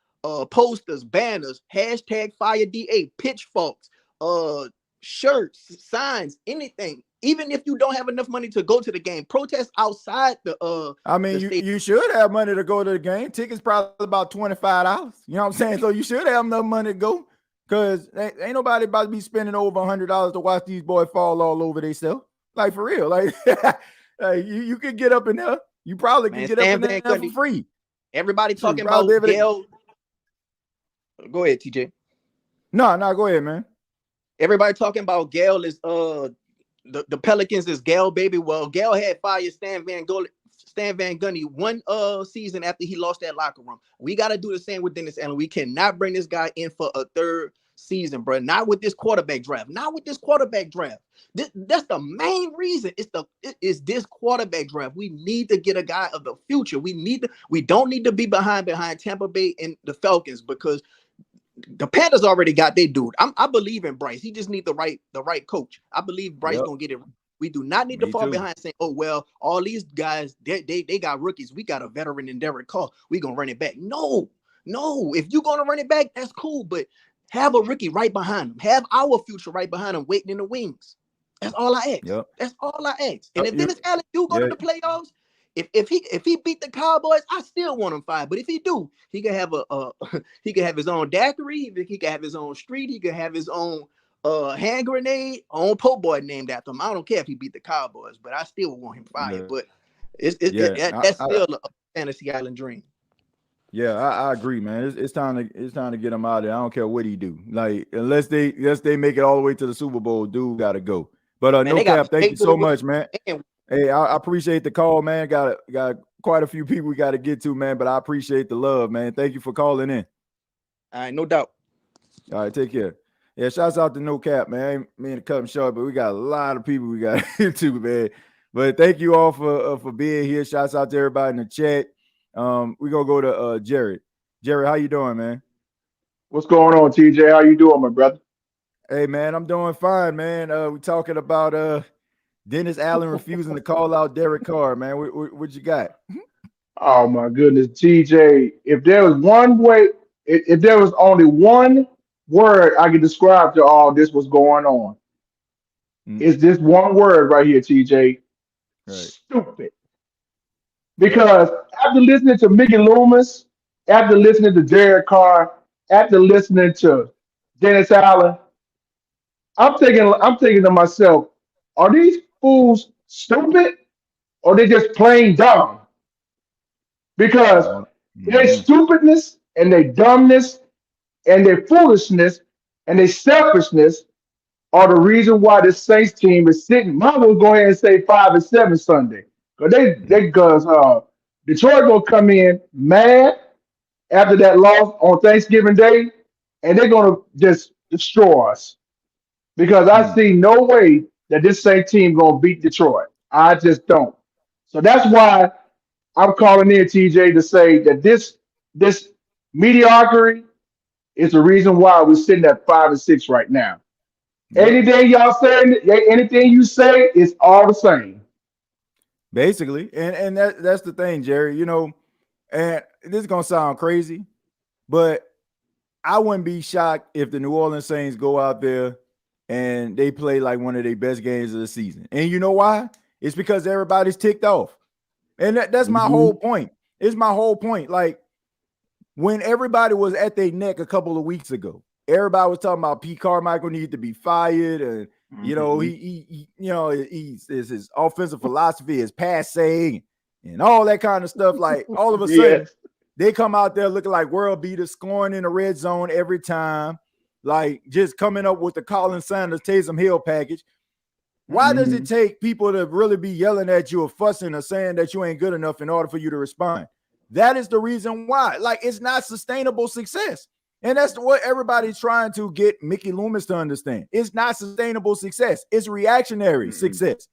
posters, banners, #FireDA, pitchforks, shirts, signs, anything. Even if you don't have enough money to go to the game, protest outside the I mean, you should have money to go to the game. Tickets probably about $25. You know what I'm saying? So you should have enough money to go, because ain't nobody about to be spending over $100 to watch these boys fall all over themselves. Like, for real. Like You could get up in there. You probably could get up in there for free. Everybody talking Shoot, about Gayle. Go ahead, TJ. No, go ahead, man. Everybody talking about Gayle is the Pelicans is Gayle, baby. Well, Gayle had fired Stan Van Gundy one season after he lost that locker room. We got to do the same with Dennis Allen. We cannot bring this guy in for a third season, bro. Not with this quarterback draft. That's the main reason. It's this quarterback draft. We need to get a guy of the future. We don't need to be behind Tampa Bay and the Falcons, because the Panthers already got their dude. I believe in Bryce. He just needs the right coach. I believe Bryce gonna get it. We do not need to fall behind saying, oh, well, all these guys, they got rookies. We got a veteran in Derek Carr. We gonna run it back. No. If you're gonna run it back, that's cool. But have a rookie right behind him. Have our future right behind him, waiting in the wings. That's all I ask. That's all I ask. And if Dennis Allen do go to the playoffs, if he beat the Cowboys, I still want him fired. But if he do, he can have he can have his own daiquiri. He can have his own street. He can have his own hand grenade, own po' boy named after him. I don't care if he beat the Cowboys, but I still want him fired. But that's still a fantasy island dream. Yeah, I agree, man. It's time to get him out of there. I don't care what he do. Like, unless they make it all the way to the Super Bowl, dude got to go. But man, no cap, thank you so much, man. Hey, I appreciate the call, man. Got quite a few people we got to get to, man. But I appreciate the love, man. Thank you for calling in. All right, no doubt. All right, take care. Yeah, shouts out to No Cap, man. I ain't mean to cut him short, but we got a lot of people we got to get to, man. But thank you all for being here. Shouts out to everybody in the chat. We're gonna go to Jared. Jared, how you doing, man? What's going on, TJ? How you doing, my brother? Hey, man, I'm doing fine, man. We're talking about Dennis Allen refusing to call out Derek Carr, man. What you got? Oh my goodness, TJ. If there was one way, if there was only one word I could describe to all this was going on, it's this one word right here, TJ. Right. Stupid. Because after listening to Mickey Loomis, after listening to Derek Carr, after listening to Dennis Allen, I'm thinking to myself, are these fools stupid or they just plain dumb? Because their stupidness and their dumbness and their foolishness and their selfishness are the reason why this Saints team is sitting. Mine will go ahead and say 5-7 Sunday. Because Detroit gonna come in mad after that loss on Thanksgiving Day, and they're gonna just destroy us. Because I see no way that this Saints team gonna beat Detroit. I just don't. So that's why I'm calling in, TJ, to say that this mediocrity is the reason why we're sitting at 5-6 right now. Anything y'all saying, anything you say is all the same. Basically, and that's the thing, Jerry. You know, and this is gonna sound crazy, but I wouldn't be shocked if the New Orleans Saints go out there and they play like one of their best games of the season. And you know why? It's because everybody's ticked off. And that's my whole point. It's my whole point. Like, when everybody was at their neck a couple of weeks ago, everybody was talking about Pete Carmichael needed to be fired, and you know his offensive philosophy is passing and all that kind of stuff. Like, all of a sudden, they come out there looking like world beaters, scoring in the red zone every time, like just coming up with the Colin Sanders Taysom Hill package. Why does it take people to really be yelling at you or fussing or saying that you ain't good enough in order for you to respond? That is the reason why. Like, it's not sustainable success. And that's what everybody's trying to get Mickey Loomis to understand. It's not sustainable success. It's reactionary success.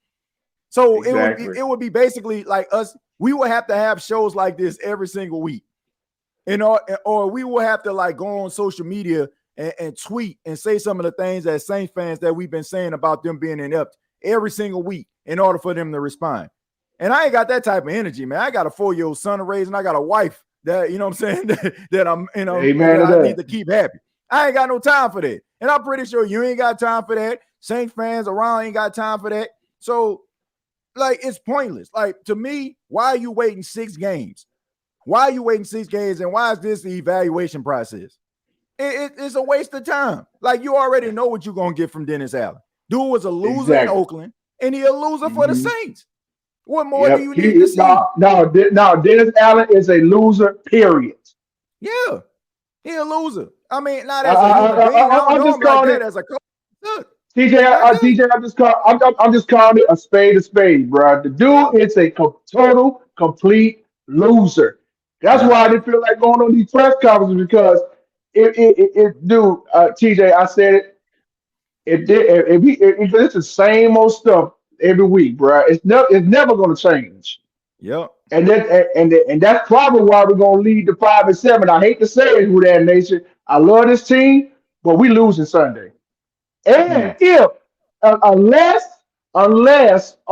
So it would be basically like us. We would have to have shows like this every single week. Or we will have to like go on social media and tweet and say some of the things as Saints fans that we've been saying about them being inept every single week in order for them to respond. And I ain't got that type of energy, man. I got a 4-year-old son to raise, and I got a wife that, you know what I'm saying, that I'm, you know, I need to keep happy. I ain't got no time for that. And I'm pretty sure you ain't got time for that. Saints fans around ain't got time for that. So, like, it's pointless. Like, to me, why are you waiting 6 games? Why are you waiting 6 games, and why is this the evaluation process? It's a waste of time. Like, you already know what you're going to get from Dennis Allen. Dude was a loser in Oakland, and he a loser for the Saints. What more do Yep. you need to see? No. Dennis Allen is a loser. Period. Yeah, he a loser. I mean, not I, as a human I, being. I I, don't I'm know just him like calling that it. as a coach. Look, TJ, not good. TJ, I'm just calling it a spade, bro. The dude is a total, complete loser. That's Yeah, why I didn't feel like going on these press conferences because dude, TJ, I said it. If it's the same old stuff every week, bro, it's never going to change. yep. And that's probably why we're going to lead to 5-7. I hate to say it, who that nation. I love this team, but we losing Sunday. Hmm. And if unless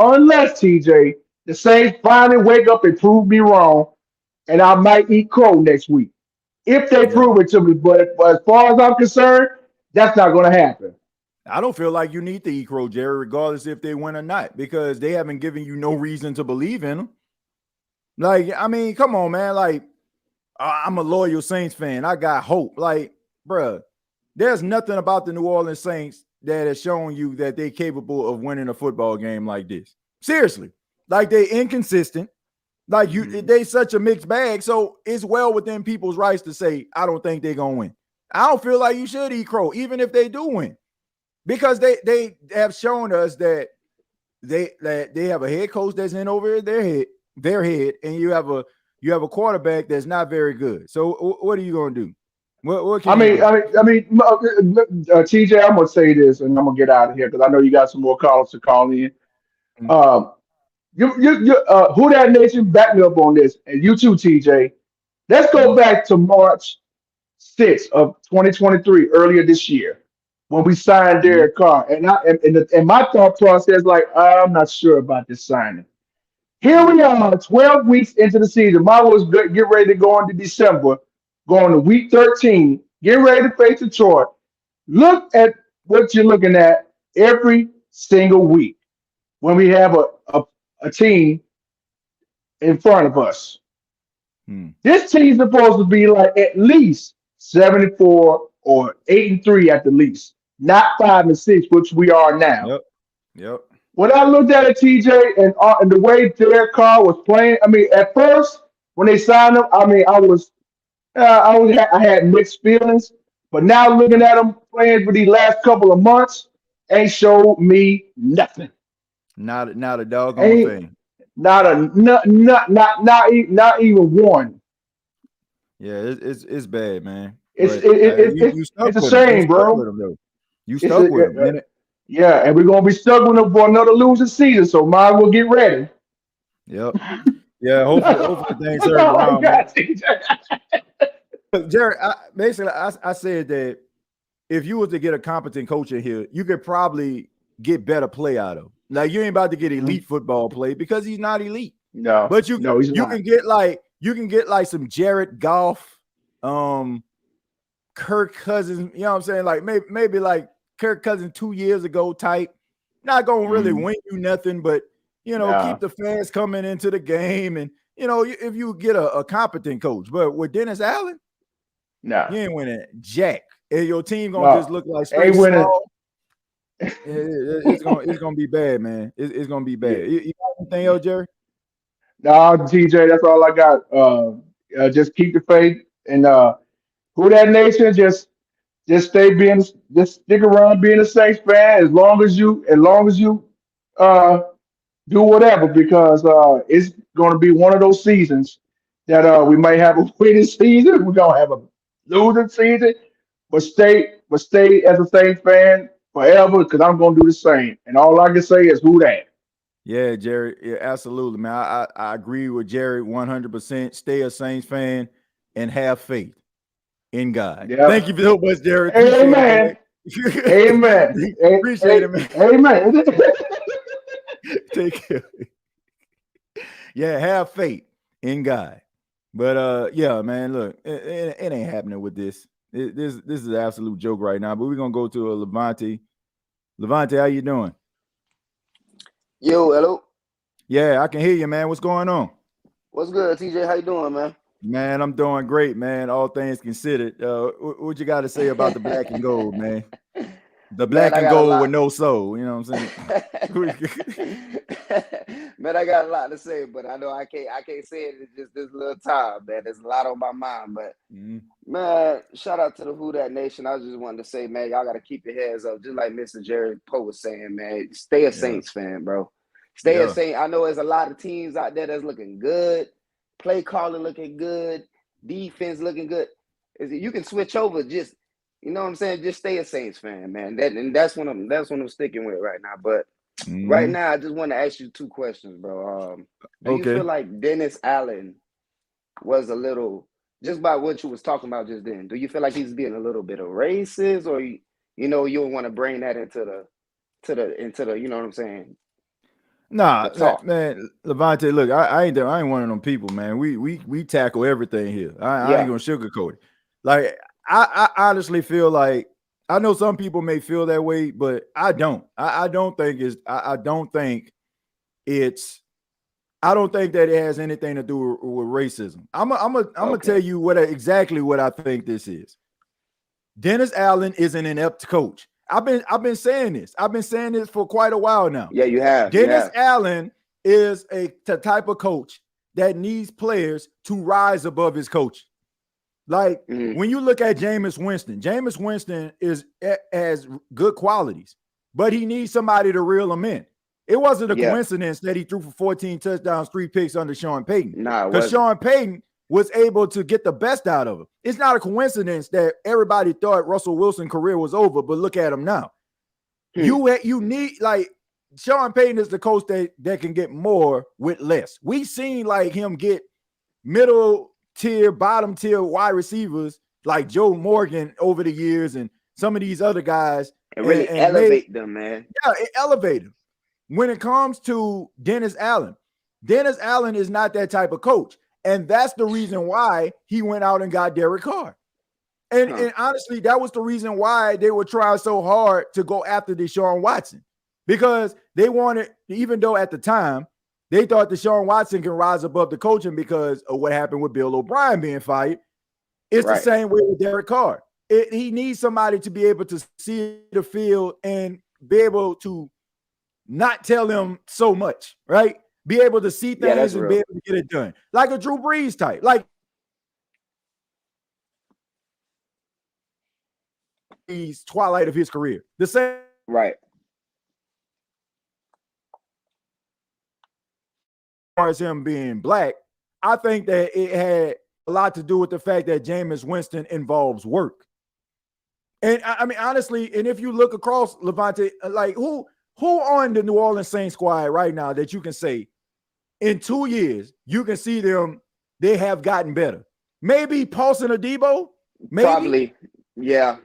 TJ, the Saints finally wake up and prove me wrong, and I might eat crow next week. If they Yeah. prove it to me, but as far as I'm concerned, that's not going to happen. I don't feel like you need the E-Crow, Jerry, regardless if they win or not, because they haven't given you no reason to believe in them. Like, I mean, come on, man. Like, I'm a loyal Saints fan. I got hope. Like, bruh, there's nothing about the New Orleans Saints that has shown you that they're capable of winning a football game like this. Seriously. Like, they inconsistent. Like, they such a mixed bag. So it's well within people's rights to say, I don't think they're gonna win. I don't feel like you should eat crow, even if they do win. Because they have shown us that they have a head coach that's in over their head, and you have a quarterback that's not very good. So what are you gonna do? What I can you mean, do? TJ, I'm gonna say this, and I'm gonna get out of here because I know you got some more callers to call in. Mm. Um, who that nation back me up on this, and you too, TJ. Let's go back to March 6th of 2023, earlier this year, when we signed Mhm. Derek Carr, and my thought process like I'm not sure about this signing. Here we are, 12 weeks into the season. Get ready to go into December, going to week 13, get ready to face Detroit. Look at what you're looking at every single week when we have a team in front of us. Hmm. This team's supposed to be like at least 74 or 8-3 at the least, not 5-6, which we are now. Yep. Yep. When I looked at it, TJ, and the way Derek Carr was playing, I mean, at first when they signed him, I mean, I had mixed feelings, but now looking at him playing for these last couple of months, ain't showed me nothing. Not a doggone Ain't thing. not a not even one. Yeah, it's bad, man. It's But it, it, it, you it's stuck it's a with him. You shame, stuck bro. with him though. You It's stuck with him, and yeah, and we're gonna be stuck with them for another losing season. So might as well get ready. yep. Yeah, hopefully things turn Oh my around, man. God, TJ. Look, Jared, I said that if you was to get a competent coach in here, you could probably get better play out of him. Like you ain't about to get elite football play because he's not elite. No, But no, he's you not. can get like some Jared Goff, Kirk Cousins, you know what I'm saying? Like maybe like Kirk Cousins 2 years ago type. Not gonna really Mm, win you nothing, but keep no, the fans coming into the game, and if you get a competent coach. But with Dennis Allen, no, you ain't winning jack. And your team gonna just no. look like straight Ain't winning. slaw. It's gonna be bad, man. It's gonna be Yeah. bad. You got anything else, Jerry? No, TJ, that's all I got. Just keep the faith and who that nation just stick around being a Saints fan as long as you uh do whatever because it's going to be one of those seasons that we might have a winning season, we're going to have a losing season, but stay as a Saints fan forever because I'm going to do the same, and all I can say is who that. Yeah, Jerry. Yeah, absolutely, man. I agree with Jerry 100%. Stay a Saints fan and have faith in God. Thank you Yep. so much, Jerry. Appreciate it, Amen. Amen. man. Appreciate it, man. Amen. Take care. Yeah, have faith in God. But yeah, man, look, it ain't happening with this. This is an absolute joke right now. But we're gonna go to a Levante. Levante, how you doing? Yo, hello. Yeah, I can hear you, man. What's going on? What's good, TJ? How you doing, man? Man, I'm doing great, man. All things considered. What you got to say about the black and gold, man? The Man, black I and got a gold with lot. no soul. You know what I'm saying? Man, I got a lot to say, but I know I can't say it in just this little time, man. There's a lot on my mind. But Mhm. man, shout out to the Who Dat Nation. I just wanted to say, man, y'all gotta keep your heads up. Just like Mr. Jerry Poe was saying, man. Stay a Yeah. Saints fan, bro. Stay a Yeah. Saint. I know there's a lot of teams out there that's looking good, play calling looking good, defense looking good. You can switch over, just you know what I'm saying? Just stay a Saints fan, man. That's what I'm sticking with right now. But right Mhm. now, I just want to ask you two questions, bro. Do you feel Okay. like Dennis Allen was a little, just by what you was talking about just then? Do you feel like he's being a little bit of racist, or you don't want to bring that into the you know what I'm saying, Nah, the talk? man, Levante, look, I ain't one of them people, man. We tackle everything here. I ain't Yeah, gonna sugarcoat it. Like I honestly feel like I know some people may feel that way, but I don't. I don't think it's I don't think it's I don't think that it has anything to do with racism. I'm gonna tell okay, you exactly what I think this is. Dennis Allen is an inept coach. I've been saying this. I've been saying this for quite a while now. yeah, you Dennis have, Allen is the type of coach that needs players to rise above his coach. Like mm-hmm. when you look at Jameis Winston has good qualities, but he needs somebody to reel him in. It wasn't a Yeah, coincidence that he threw for 14 touchdowns, 3 picks under Sean Payton, nah, it because wasn't. Sean Payton was able to get the best out of him. It's not a coincidence that everybody thought Russell Wilson's career was over, but look at him now. Hmm. You need, like, Sean Payton is the coach that can get more with less. We seen like him get middle tier, bottom tier wide receivers like Joe Morgan over the years, and some of these other guys, And really and made, elevate them, man. yeah, it elevated him. When it comes to Dennis Allen is not that type of coach, and that's the reason why he went out and got Derek Carr. And honestly, that was the reason why they were trying so hard to go after Deshaun Watson, because they wanted, even though at the time they thought Deshaun Watson can rise above the coaching because of what happened with Bill O'Brien being fired. It's the Right. same way with Derek Carr. He needs somebody to be able to see the field and be able to not tell him so much, right? Be able to see Yeah, that's things and be real. able to get it done, like a Drew Brees type, like he's twilight of his career. The same Right. as him being black, I think that it had a lot to do with the fact that Jameis Winston involves work. And I mean, honestly, and if you look across, Levante, like who on the New Orleans Saints squad right now that you can say in 2 years you can see them, they have gotten better? Maybe Paulson Adebo, maybe. Probably. Yeah.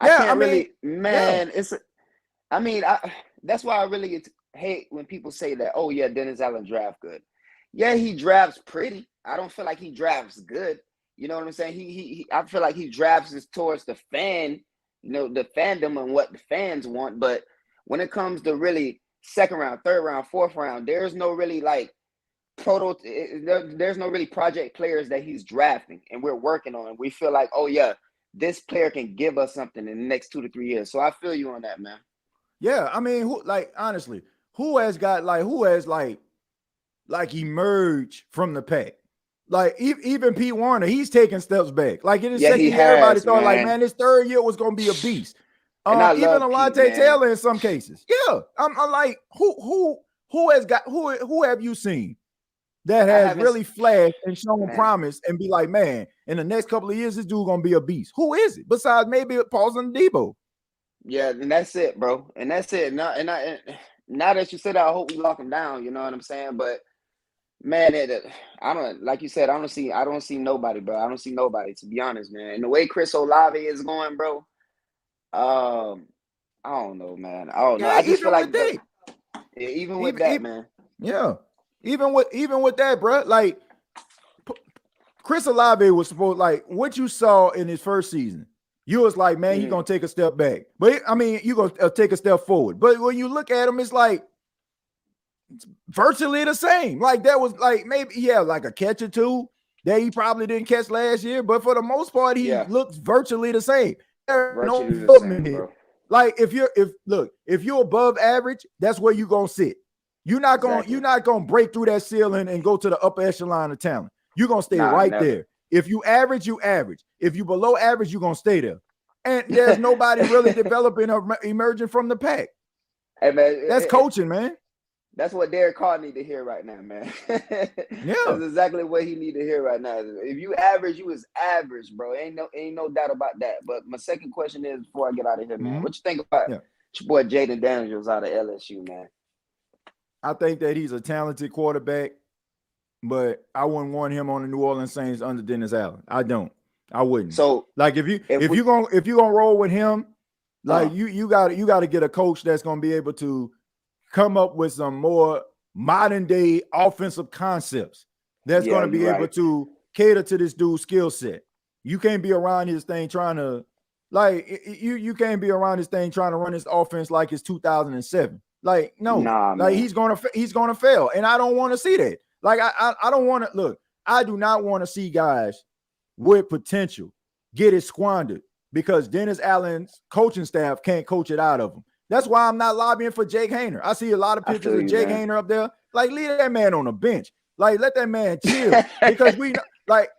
I Yeah, can't I mean, really, yeah. man. That's why I really hate when people say that. Oh yeah, Dennis Allen draft good. Yeah, he drafts pretty. I don't feel like he drafts good. You know what I'm saying? I feel like he drafts is towards the fan, the fandom and what the fans want. But when it comes to really second round, third round, fourth round, there's no really like there's no really project players that he's drafting and we're working on. We feel like, oh yeah, this player can give us something in the next 2 to 3 years. So I feel you on that, man. Yeah, I mean, honestly, who has emerged from the pack? Like even Pete Warner, he's taking steps back. Like in his Yeah, second he year, everybody has, thought like, man. man, his third year was gonna be a beast. And I Even love Pete, Alontae man. Taylor in some cases. Yeah, I'm like, who have you seen that has really flashed and shown promise and be like, man, in the next couple of years, this dude gonna be a beast? Who is it besides maybe Paulson Adebo? Yeah, and that's it, bro. And that's it. Now that you said that, I hope we lock him down. You know what I'm saying? But man, I don't, like you said, I don't see nobody, bro. I don't see nobody, to be honest, man. And the way Chris Olave is going, bro, I don't know, man. I don't know. Yeah, I just feel like even with that, man. Yeah, even with that, bro. Like Chris Olave was supposed, like what you saw in his first season, you was like, man, he's gonna take a step back. But I mean, you're gonna take a step forward. But when you look at him, it's like it's virtually the same. Like that was like maybe like a catch or two that he probably didn't catch last year, but for the most part, he looks virtually the same. Virtually the same, bro. Like if you're above average, that's where you're gonna sit. You're not gonna break through that ceiling and go to the upper echelon of talent. You're gonna stay right never. there. If you average, you average. If you below average, you're gonna stay there. And there's nobody really developing or emerging from the pack. Hey man, that's coaching, man. That's what Derek Carr need to hear right now, man. Yeah, that's exactly what he need to hear right now. If you average, you is average, bro. Ain't no doubt about that. But my second question is, before I get out of here, man, what you think about your boy Jaden Daniels out of LSU, man? I think that he's a talented quarterback, but I wouldn't want him on the New Orleans Saints under Dennis Allen. I wouldn't. So, like, if you're gonna roll with him, like you got to get a coach that's gonna be able to come up with some more modern day offensive concepts that's going to be able to cater to this dude's skill set. You can't be around his thing trying to you can't be around his thing trying to run his offense like it's 2007. Like, no, like he's gonna fail, and I don't want to see that. Like, I don't want to look. I do not want to see guys with potential get it squandered because Dennis Allen's coaching staff can't coach it out of them. That's why I'm not lobbying for Jake Haener. I see a lot of pictures of Jake Haener up there. Like, leave that man on a bench. Like, let that man chill. Because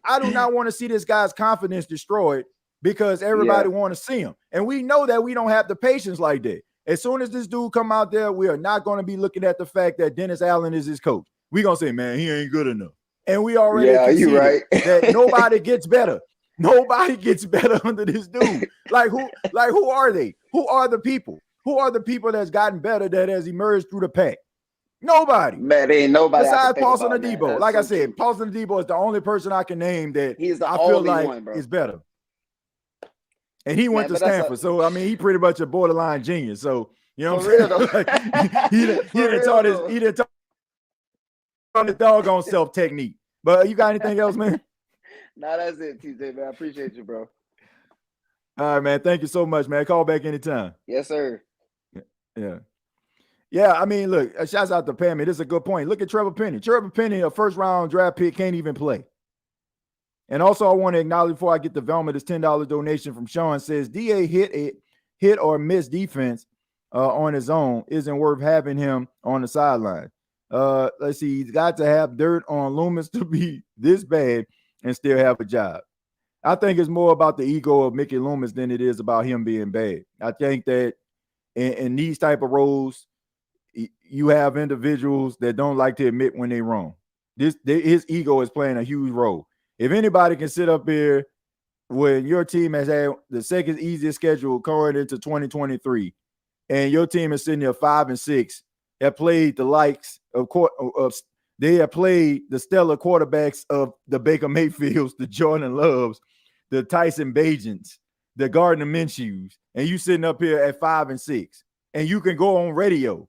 I do not want to see this guy's confidence destroyed because everybody want to see him. And we know that we don't have the patience like that. As soon as this dude come out there, we are not going to be looking at the fact that Dennis Allen is his coach. We're going to say, man, he ain't good enough. And we already conceded that nobody gets better. Nobody gets better under this dude. Like, who are they? Who are the people? Who are the people that's gotten better that has emerged through the pack? Nobody. Man, there ain't nobody. Besides Paulson Adebo. Like I said, Paulson Adebo is the only person I can name that I feel like is better. And he went to Stanford. So, I mean, he pretty much a borderline genius. So, you know what I'm saying? he didn't taught his doggone self technique. But you got anything else, man? Nah, that's it, TJ, man. I appreciate you, bro. All right, man. Thank you so much, man. Call back anytime. Yes, sir. Yeah, I mean, look, shouts out to Pammy. This is a good point. Look at Trevor Penny. Trevor Penny, a first-round draft pick, can't even play. And also, I want to acknowledge before I get to Velma, this $10 donation from Sean says, DA hit or miss defense on his own isn't worth having him on the sideline. Let's see. He's got to have dirt on Loomis to be this bad and still have a job. I think it's more about the ego of Mickey Loomis than it is about him being bad. I think that in these type of roles, you have individuals that don't like to admit when they're wrong. His ego is playing a huge role. If anybody can sit up here when your team has had the second easiest schedule going into 2023, and your team is sitting there 5-6, have played the likes of they have played the stellar quarterbacks of the Baker Mayfields, the Jordan Loves, the Tyson Bagents, the Gardner Minshews, and you sitting up here at 5-6, and you can go on radio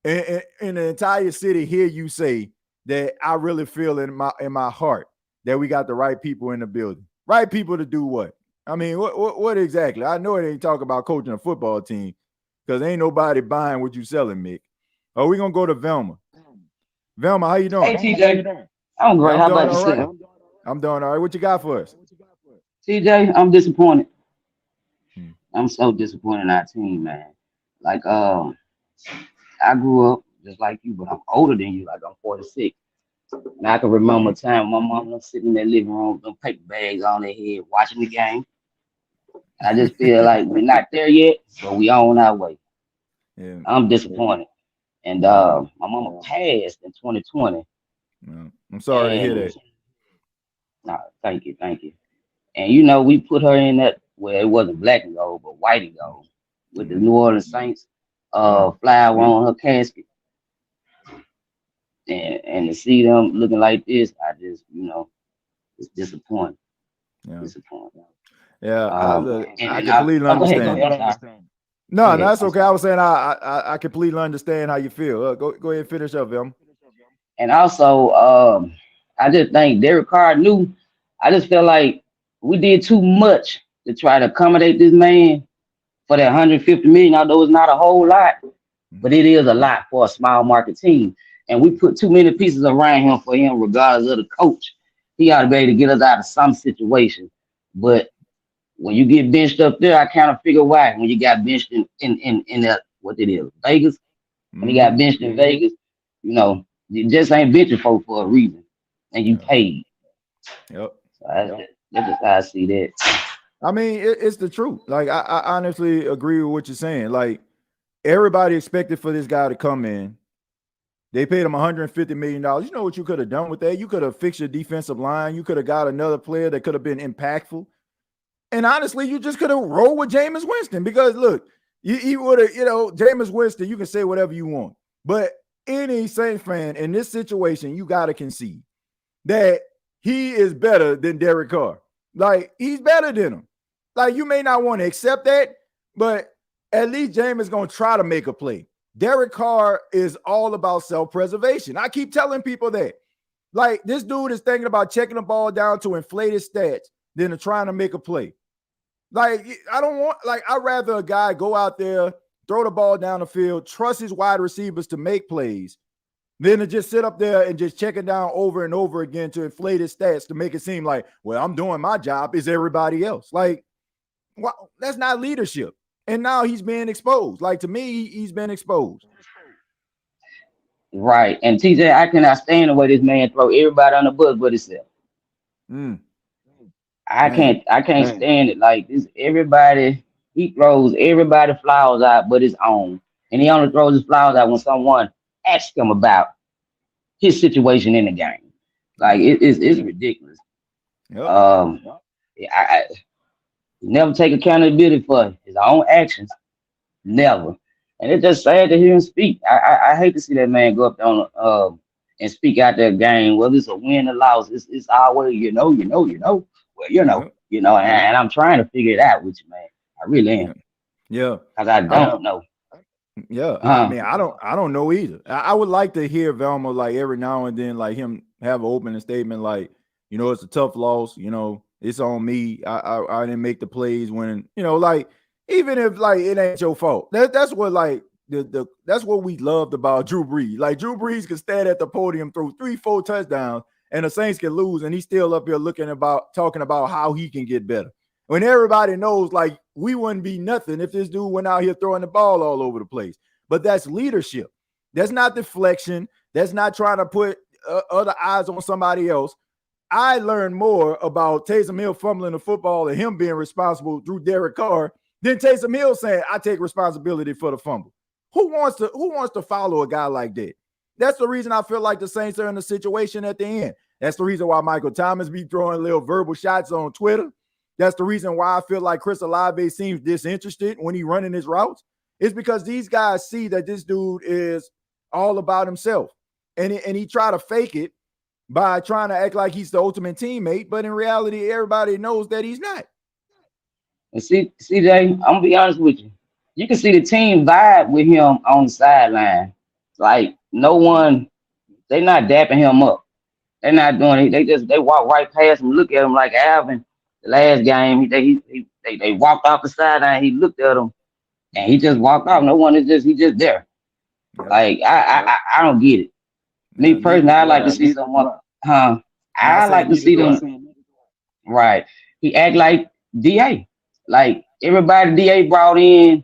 and the entire city hear you say that I really feel in my heart that we got the right people in the building. Right people to do what? I mean, what exactly? I know it ain't talking about coaching a football team because ain't nobody buying what you selling, Mick. Oh, we're going to go to Velma. Velma, how you doing? Hey, TJ. I'm great. How about yourself? I'm doing all right. What you got for us? TJ, I'm disappointed. I'm so disappointed in our team, man. Like, I grew up just like you, but I'm older than you. Like, I'm 46. And I can remember a time my mom was sitting in their living room with them paper bags on their head watching the game. I just feel like we're not there yet, but we on our way. Yeah. I'm disappointed. And my mama passed in 2020. I'm sorry to hear that. No, thank you. And you know, we put her in that where it wasn't black and gold, but white and gold with the New Orleans Saints flower on her casket. And to see them looking like this, I just, it's disappointing. Disappointing. Yeah, I completely understand. No, that's okay. I was saying I completely understand how you feel. Go ahead and finish up, Vilma. And also, I just think Derek Carr knew. I just feel like we did too much to try to accommodate this man for that $150 million. Although it's not a whole lot, but it is a lot for a small market team. And we put too many pieces around him for him, regardless of the coach. He ought to be able to get us out of some situation. But when you get benched up there, I kind of figure why. When you got benched in that what it is, Vegas. When he got benched in Vegas, you know, you just ain't benching for a reason, and you paid. Yep. So that's just how I see that. I mean, it's the truth. Like, I honestly agree with what you're saying. Like, everybody expected for this guy to come in. They paid him $150 million. You know what you could have done with that? You could have fixed your defensive line. You could have got another player that could have been impactful. And honestly, you just could have rolled with Jameis Winston because, look, you would have, Jameis Winston, you can say whatever you want. But any Saints fan in this situation, you got to concede that he is better than Derek Carr. Like, he's better than him. Like, you may not want to accept that, but at least Jameis is going to try to make a play. Derek Carr is all about self-preservation. I keep telling people that. Like, this dude is thinking about checking the ball down to inflate his stats than to trying to make a play. Like, I'd rather a guy go out there, throw the ball down the field, trust his wide receivers to make plays, than to just sit up there and just check it down over and over again to inflate his stats to make it seem like, well, I'm doing my job. Is everybody else? Like, well, that's not leadership. And now he's being exposed. Like, to me, he's been exposed. Right. And TJ, I cannot stand the way this man throw everybody on the bus but himself. I can't stand it. Like this, everybody, he throws everybody flowers out but his own. And he only throws his flowers out when someone asks him about his situation in the game. Like it's ridiculous. Yep. I never take accountability for his own actions. Never. And it's just sad to hear him speak. I hate to see that man go up there on and speak out that game, whether it's a win or loss. It's always, well, and I'm trying to figure it out with you, man. I really am. Yeah. Because I don't know. Yeah. I mean, I don't know either. I would like to hear Velma, like, every now and then, like, him have an opening statement, like, it's a tough loss, it's on me. I didn't make the plays when, like, even if, like, it ain't your fault. That's what, like, that's what we loved about Drew Brees. Like, Drew Brees could stand at the podium, throw 3-4 touchdowns, and the Saints can lose, and he's still up here talking about how he can get better. When everybody knows, like, we wouldn't be nothing if this dude went out here throwing the ball all over the place. But that's leadership. That's not deflection. That's not trying to put other eyes on somebody else. I learned more about Taysom Hill fumbling the football and him being responsible through Derek Carr than Taysom Hill saying, I take responsibility for the fumble. Who wants to follow a guy like that? That's the reason I feel like the Saints are in the situation at the end. That's the reason why Michael Thomas be throwing little verbal shots on Twitter. That's the reason why I feel like Chris Olave seems disinterested when he running his routes. It's because these guys see that this dude is all about himself. And he try to fake it by trying to act like he's the ultimate teammate. But in reality, everybody knows that he's not. And see, CJ, I'm going to be honest with you. You can see the team vibe with him on the sideline. Like, no one, they not dapping him up. They're not doing it. They walk right past him, look at him like Alvin. The last game, they walked off the sideline. He looked at him, and he just walked off. No one is he's just there. Like I don't get it. Me personally, I like to see someone. I like to see them. Right. He act like DA. Like everybody DA brought in.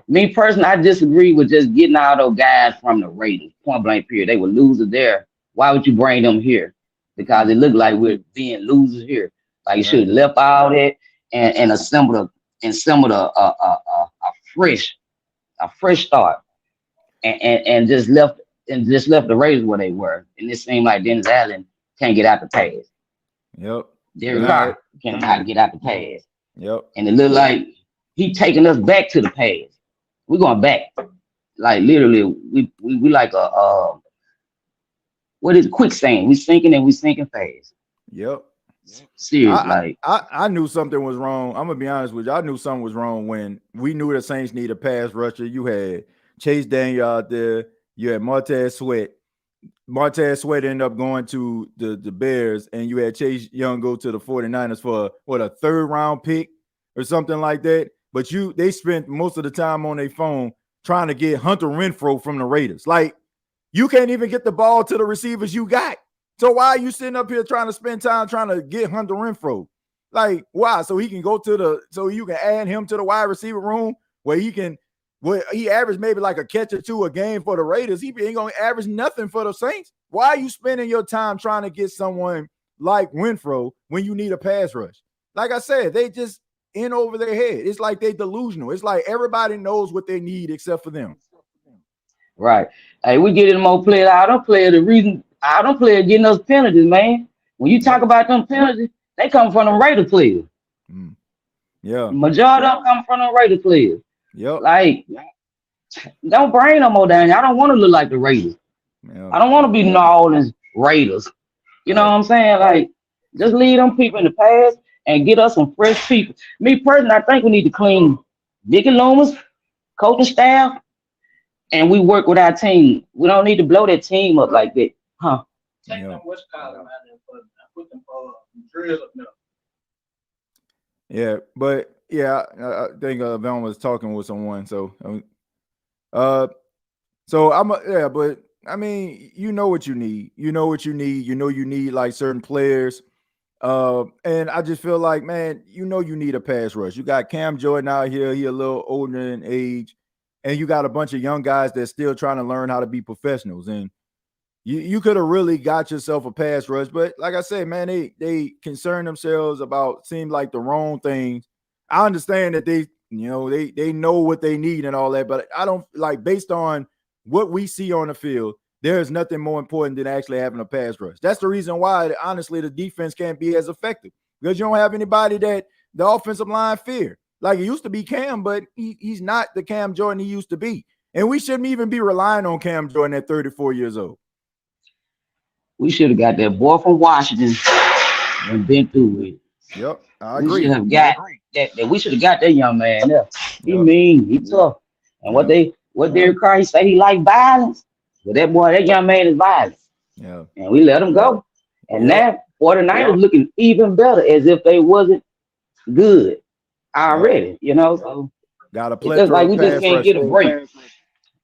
Me personally, I disagree with just getting all those guys from the Raiders. Point blank period. They were losers there. Why would you bring them here? Because it looked like we're being losers here. Like you should have left all that and assembled a fresh start and just left the Raiders where they were. And it seemed like Dennis Allen can't get out the pass. Yep. Derek Carr cannot get out the pass. Yep. And it looked like he taking us back to the pass. We're going back. Like literally, we like what is quicksand? We sinking and we sinking fast. Yep. Seriously, I knew something was wrong. I'm gonna be honest with you. I knew something was wrong when we knew the Saints need a pass rusher. You had Chase Daniel out there. You had Montez Sweat. Montez Sweat ended up going to the Bears, and you had Chase Young go to the 49ers for a third round pick or something like that. But they spent most of the time on their phone trying to get Hunter Renfrow from the Raiders. Like, you can't even get the ball to the receivers you got. So why are you sitting up here trying to spend time trying to get Hunter Renfrow? Like, why? So he can go so you can add him to the wide receiver room where he averaged maybe like a catch or two a game for the Raiders. He ain't gonna average nothing for the Saints. Why are you spending your time trying to get someone like Renfro when you need a pass rush? Like I said, they just in over their head. It's like they delusional. It's like everybody knows what they need except for them. Right. Hey, we getting more players. I don't play the reason I don't play getting us penalties, man. When you talk about them penalties, they come from them Raider players. Yeah. Majority of them come from them Raider players. Yep. Like, don't bring no more down here. I don't want to look like the Raiders. Yep. I don't want to be New Orleans Raiders. You know what I'm saying? Like, just leave them people in the past and get us some fresh people. Me personally, I think we need to clean Dickie Loomis, coaching staff, and we work with our team. We don't need to blow that team up like that, huh? Yeah. Yeah, but yeah, I think Van was talking with someone. So but I mean, you know what you need. You know what you need. You know you need like certain players. And I just feel like, man, you know you need a pass rush. You got Cam Jordan out here. He a little older in age. And you got a bunch of young guys that's still trying to learn how to be professionals. And you could have really got yourself a pass rush. But like I said, man, they concern themselves about seem like the wrong things. I understand that they know what they need and all that, but I don't like based on what we see on the field, there is nothing more important than actually having a pass rush. That's the reason why, honestly, the defense can't be as effective because you don't have anybody that the offensive line fear. Like it used to be Cam, but he's not the Cam Jordan he used to be. And we shouldn't even be relying on Cam Jordan at 34 years old. We should have got that boy from Washington and been through it. Yep, I agree. We should have got that. We should have got that young man there. He mean, he tough. And what Derek Carr say he like violence. Well, that young man is violent. Yeah. And we let him go. And now 49ers looking even better as if they wasn't good already, you know. So got to play. It's just like we just can't get a break.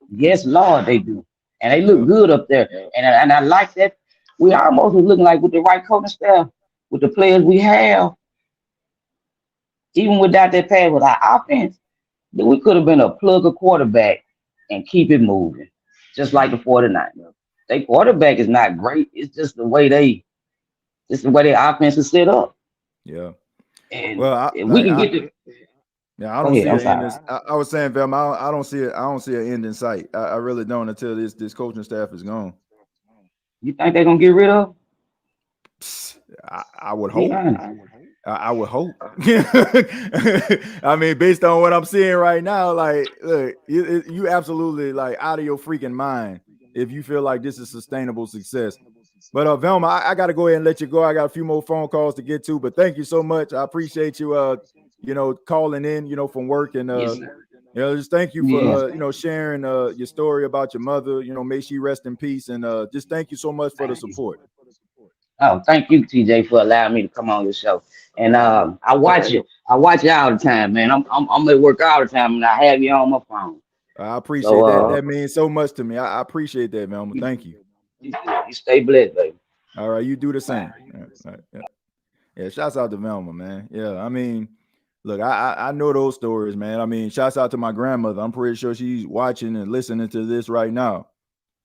Yes, Lord, they do. And they look good up there. And I like that. We almost was looking like with the right coaching staff, with the players we have, even without that pass with our offense, that we could have been a plug a quarterback and keep it moving, just like the 49ers. Their quarterback is not great. It's just the way their offense is set up. Yeah. And well, we can get the. Yeah, I don't see an end. I was saying, Velma, I don't see it. I don't see an end in sight. I really don't until this coaching staff is gone. You think they're gonna get rid of? I would hope. I would hope. I mean, based on what I'm seeing right now, like, look, you absolutely like out of your freaking mind if you feel like this is sustainable success. But Velma, I got to go ahead and let you go. I got a few more phone calls to get to, but thank you so much. I appreciate you, calling in, from work and just thank you for sharing your story about your mother. May she rest in peace, and just thank you so much for the support. Oh, thank you, TJ, for allowing me to come on your show. And I watch you. I watch you all the time, man. I'm at work all the time, and I have you on my phone. I appreciate that. That means so much to me. I appreciate that, man. Thank you. You stay blessed, baby. All right, you do the same. All right. Yeah, shouts out to Velma, man. Yeah, I mean, look, I know those stories, man. I mean, shouts out to my grandmother. I'm pretty sure she's watching and listening to this right now.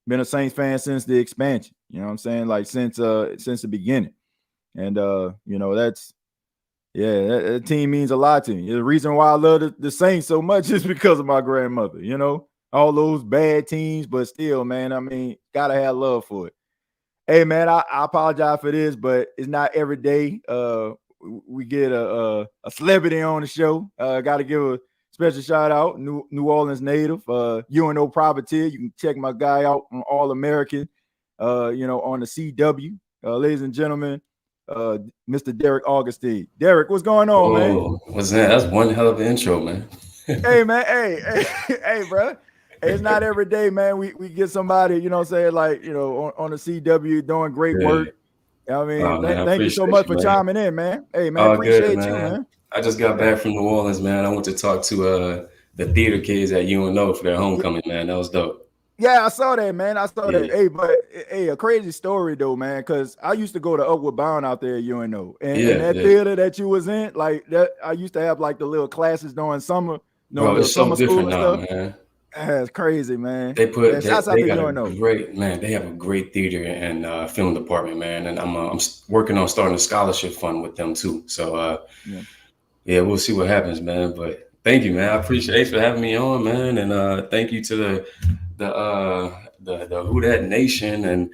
Been a Saints fan since the expansion. You know what I'm saying? Like since the beginning. And that team means a lot to me. The reason why I love the Saints so much is because of my grandmother. All those bad teams, but still, man, I mean, gotta have love for it. Hey, man, I apologize for this, but it's not every day we get a celebrity on the show. Got to give a special shout out, New Orleans native, UNO privateer. You can check my guy out on All American, on the CW. Ladies and gentlemen, Mr. Derek Augustine. Derek, what's going on, man? What's that? That's one hell of an intro, man. Hey, man. Hey, bro. It's not every day, man. We get somebody, on the CW doing great work. I mean, thank you so much for chiming in, man. Hey, man, appreciate you, man. I just got back from New Orleans, man. I went to talk to the theater kids at UNO for their homecoming, man. That was dope. Yeah, I saw that, man. I saw that. Yeah, Hey, but hey, a crazy story though, man. Because I used to go to Upward Bound out there at UNO, and yeah, that yeah. theater that you was in, like that, I used to have like the little classes during summer, Bro, little it's so summer school different and now, stuff. man. That's crazy, man. They Man, put shouts out they to got a UNO. great man. They have a great theater and film department, man. And I'm working on starting a scholarship fund with them too. So Yeah, yeah, we'll see what happens, man. But thank you, man. I appreciate for having me on, man. And thank you to the Who Dat Nation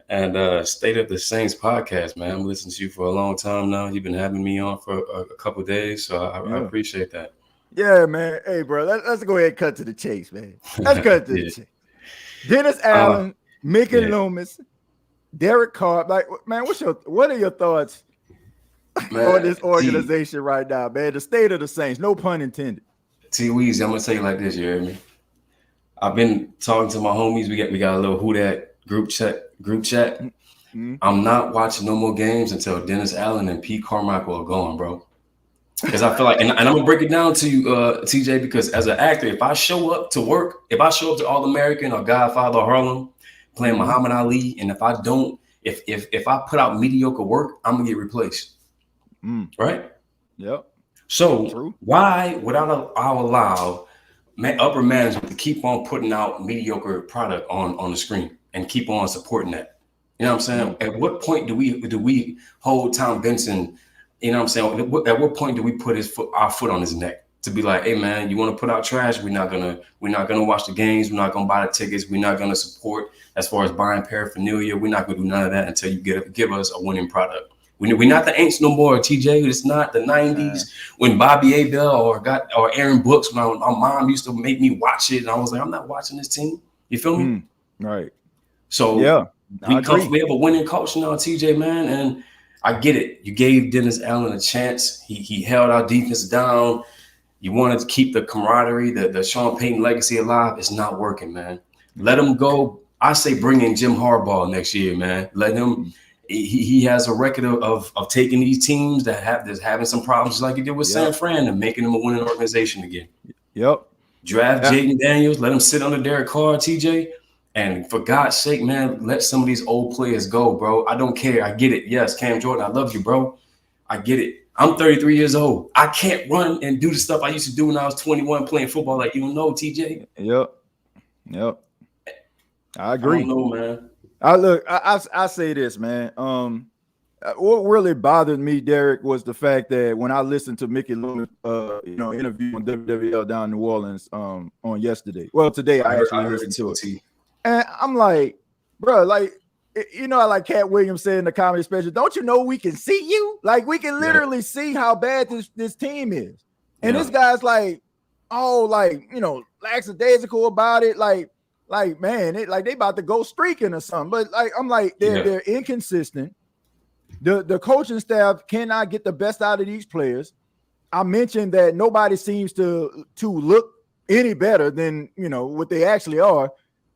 and State of the Saints podcast, man. I'm listening to you for a long time now. You've been having me on for a couple of days, so I yeah, appreciate that. yeah, man. Hey, bro, let's go ahead and cut to the chase, man. Let's cut to the Yeah. chase. Dennis Uh, Allen, Mickey yeah, Loomis, Derek Carr. Like, man, what are your thoughts on man. this organization right now, man? The state of the Saints, no pun intended. T Weezy, I'm gonna tell you like this, you hear me? I've been talking to my homies. We got a little Who Dat group chat. Mm-hmm. I'm not watching no more games until Dennis Allen and Pete Carmichael are gone, bro. Because I feel like, and I'm gonna break it down to you, TJ, because as an actor, if I show up to work, if I show up to All American or Godfather or Harlem playing Mm-hmm. Muhammad Ali, and if I don't, if I put out mediocre work, I'm gonna get replaced. Right? Yep. So True. why would I allow upper management to keep on putting out mediocre product on the screen and keep on supporting that? You know what I'm saying? At what point do we hold Tom Benson? You know what I'm saying? At what point do we put our foot on his neck to be like, hey man, you want to put out trash? We're not gonna watch the games. We're not gonna buy the tickets. We're not gonna support as far as buying paraphernalia. We're not gonna do none of that until you give us a winning product. We're not the Aints no more, TJ. It's not the 90s when Bobby Abel or Aaron Brooks. When my mom used to make me watch it, and I was like, I'm not watching this team. You feel me? Right. So yeah, we have a winning coach now, TJ, man, and I get it. You gave Dennis Allen a chance. He held our defense down. You wanted to keep the camaraderie, the Sean Payton legacy alive. It's not working, man. Let him go. I say bring in Jim Harbaugh next year, man. Let him. He has a record of taking these teams that's having some problems, just like he did with San Fran, and making them a winning organization again. Yep. Draft Jaden Daniels. Let him sit under Derek Carr, TJ. And for God's sake, man, let some of these old players go, bro. I don't care. I get it. Yes, Cam Jordan, I love you, bro. I get it. I'm 33 years old. I can't run and do the stuff I used to do when I was 21 playing football like you know, TJ. Yep. I agree. I don't know, man. I say this, man. What really bothered me, Derek, was the fact that when I listened to Mickey Loomis, interview on WWL down in New Orleans, on yesterday. Well, today I actually listened to it, and I'm like, bro, like, like Cat Williams said in the comedy special, don't you know we can see you? Like, we can literally see how bad this team is, and this guy's like, oh, like, lackadaisical about it, like man, they about to go streaking or something. But like, I'm like, they're inconsistent. The coaching staff cannot get the best out of these players. I mentioned that nobody seems to look any better than what they actually are.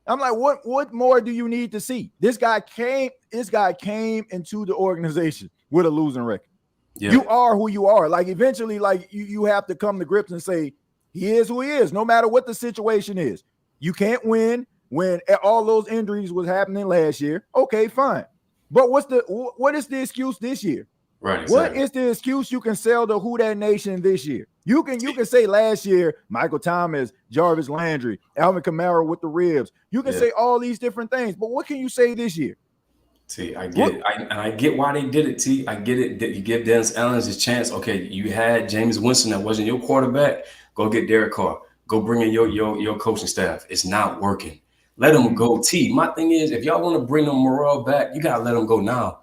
I'm like, what more do you need to see? This guy came into the organization with a losing record. Yeah. You are who you are. Like, eventually, like, you have to come to grips and say, he is who he is, no matter what the situation is. You can't win when all those injuries was happening last year. Okay, fine. But what is the excuse this year? Right. Exactly. What is the excuse you can sell to Who Dat Nation this year? You can say last year, Michael Thomas, Jarvis Landry, Alvin Kamara with the ribs. You can say all these different things, but what can you say this year? T, I get it. I get why they did it, T. I get it. That you give Dennis Allen his chance. Okay, you had James Winston that wasn't your quarterback. Go get Derek Carr. Go bring in your coaching staff. It's not working. Let them go, T. My thing is, if y'all want to bring them morale back, you gotta let them go now.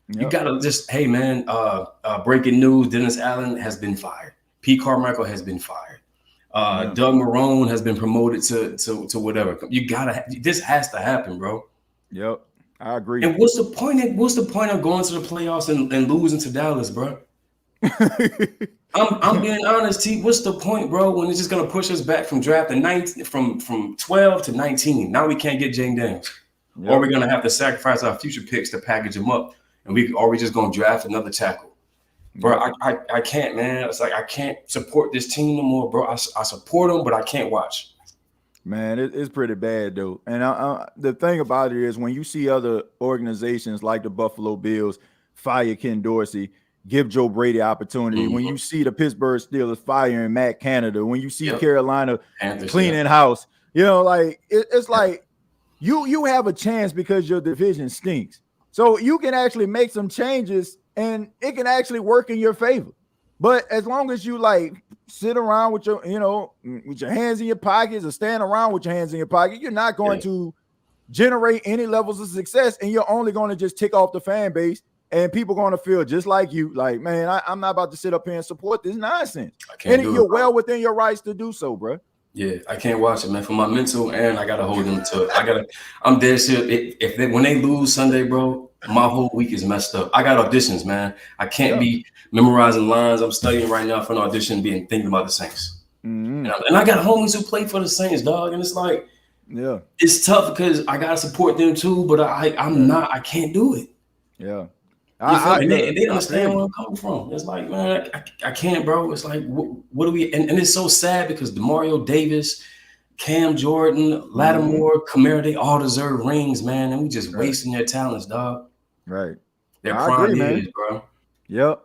Yep. You gotta just, hey man, breaking news: Dennis Allen has been fired. Pete Carmichael has been fired. Doug Marrone has been promoted to whatever. You gotta. This has to happen, bro. Yep, I agree. And what's the point of going to the playoffs and losing to Dallas, bro? I'm being honest, T. What's the point, bro? When it's just gonna push us back from drafting 19 from 12 to 19. Now we can't get Jaden Daniels, or we're gonna have to sacrifice our future picks to package them up, and we just gonna draft another tackle, bro. I can't, man. It's like I can't support this team no more, bro. I support them, but I can't watch. Man, it's pretty bad though. And the thing about it is, when you see other organizations like the Buffalo Bills fire Ken Dorsey, give Joe Brady opportunity. When you see the Pittsburgh Steelers firing Matt Canada, when you see Carolina Panthers, cleaning house, like it's like you have a chance because your division stinks. So you can actually make some changes and it can actually work in your favor. But as long as you like sit around with your, with your hands in your pockets or stand around with your hands in your pocket, you're not going to generate any levels of success, and you're only going to just tick off the fan base, and people are going to feel just like you, like, man, I'm not about to sit up here and support this nonsense. And you're well within your rights to do so, bro. Yeah, I can't watch it, man. For my mental, and I gotta hold them to. I'm dead serious. When they lose Sunday, bro, my whole week is messed up. I got auditions, man. I can't be memorizing lines. I'm studying right now for an audition, thinking about the Saints. And I got homies who play for the Saints, dog. And it's like, it's tough because I gotta support them too, but I can't do it. Yeah. They understand where I'm coming from. It's like, man, I can't, bro. It's like, what do we? And it's so sad because DeMario Davis, Cam Jordan, Lattimore, Kamara, they all deserve rings, man, and we just wasting their talents, dog. Right. Their prime years, bro. Yep.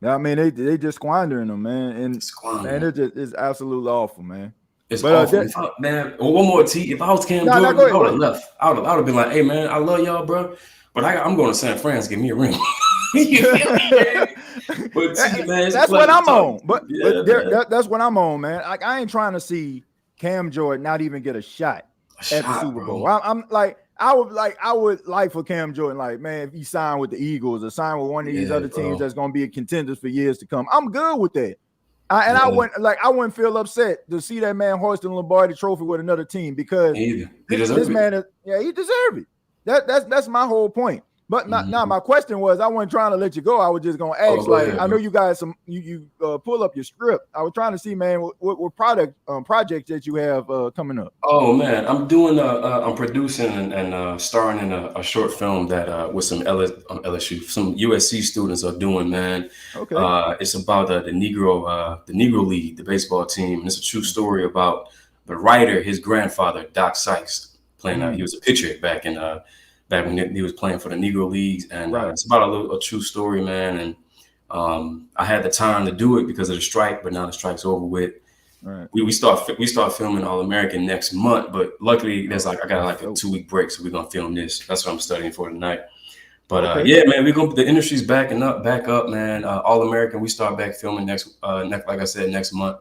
I mean, they just squandering them, man, and man, it's absolutely awful, man. It's awful, man. One more T. If I was Cam Jordan, I would have left. I would have been like, hey, man, I love y'all, bro, but I'm going to San Fran. Give me a ring. But T, man, that's what I'm on. But that's what I'm on, man. Like, I ain't trying to see Cam Jordan not even get a shot at the Super Bowl. I'm like, I would like for Cam Jordan, like, man, if he signed with the Eagles or signed with one of these other teams that's going to be a contenders for years to come, I'm good with that. I wouldn't feel upset to see that man hoist the Lombardi Trophy with another team, because this man he deserves it. That's my whole point. But now my question was, I wasn't trying to let you go. I was just gonna ask, I know you guys you pull up your script. I was trying to see, man, what projects that you have coming up. Oh man, I'm doing I'm producing and starring in a short film that with some LSU, some USC students are doing, man. Okay. It's about the Negro League, the baseball team, and it's a true story about the writer, his grandfather, Doc Sykes, playing. He was a pitcher back when he was playing for the Negro Leagues, and it's about a true story, man. And I had the time to do it because of the strike, but now the strike's over with. Right. We start filming All American next month, but luckily I got a 2-week break, so we're gonna film this. That's what I'm studying for tonight. But yeah, man, the industry's back up, man. All American, we start back filming next like I said, next month,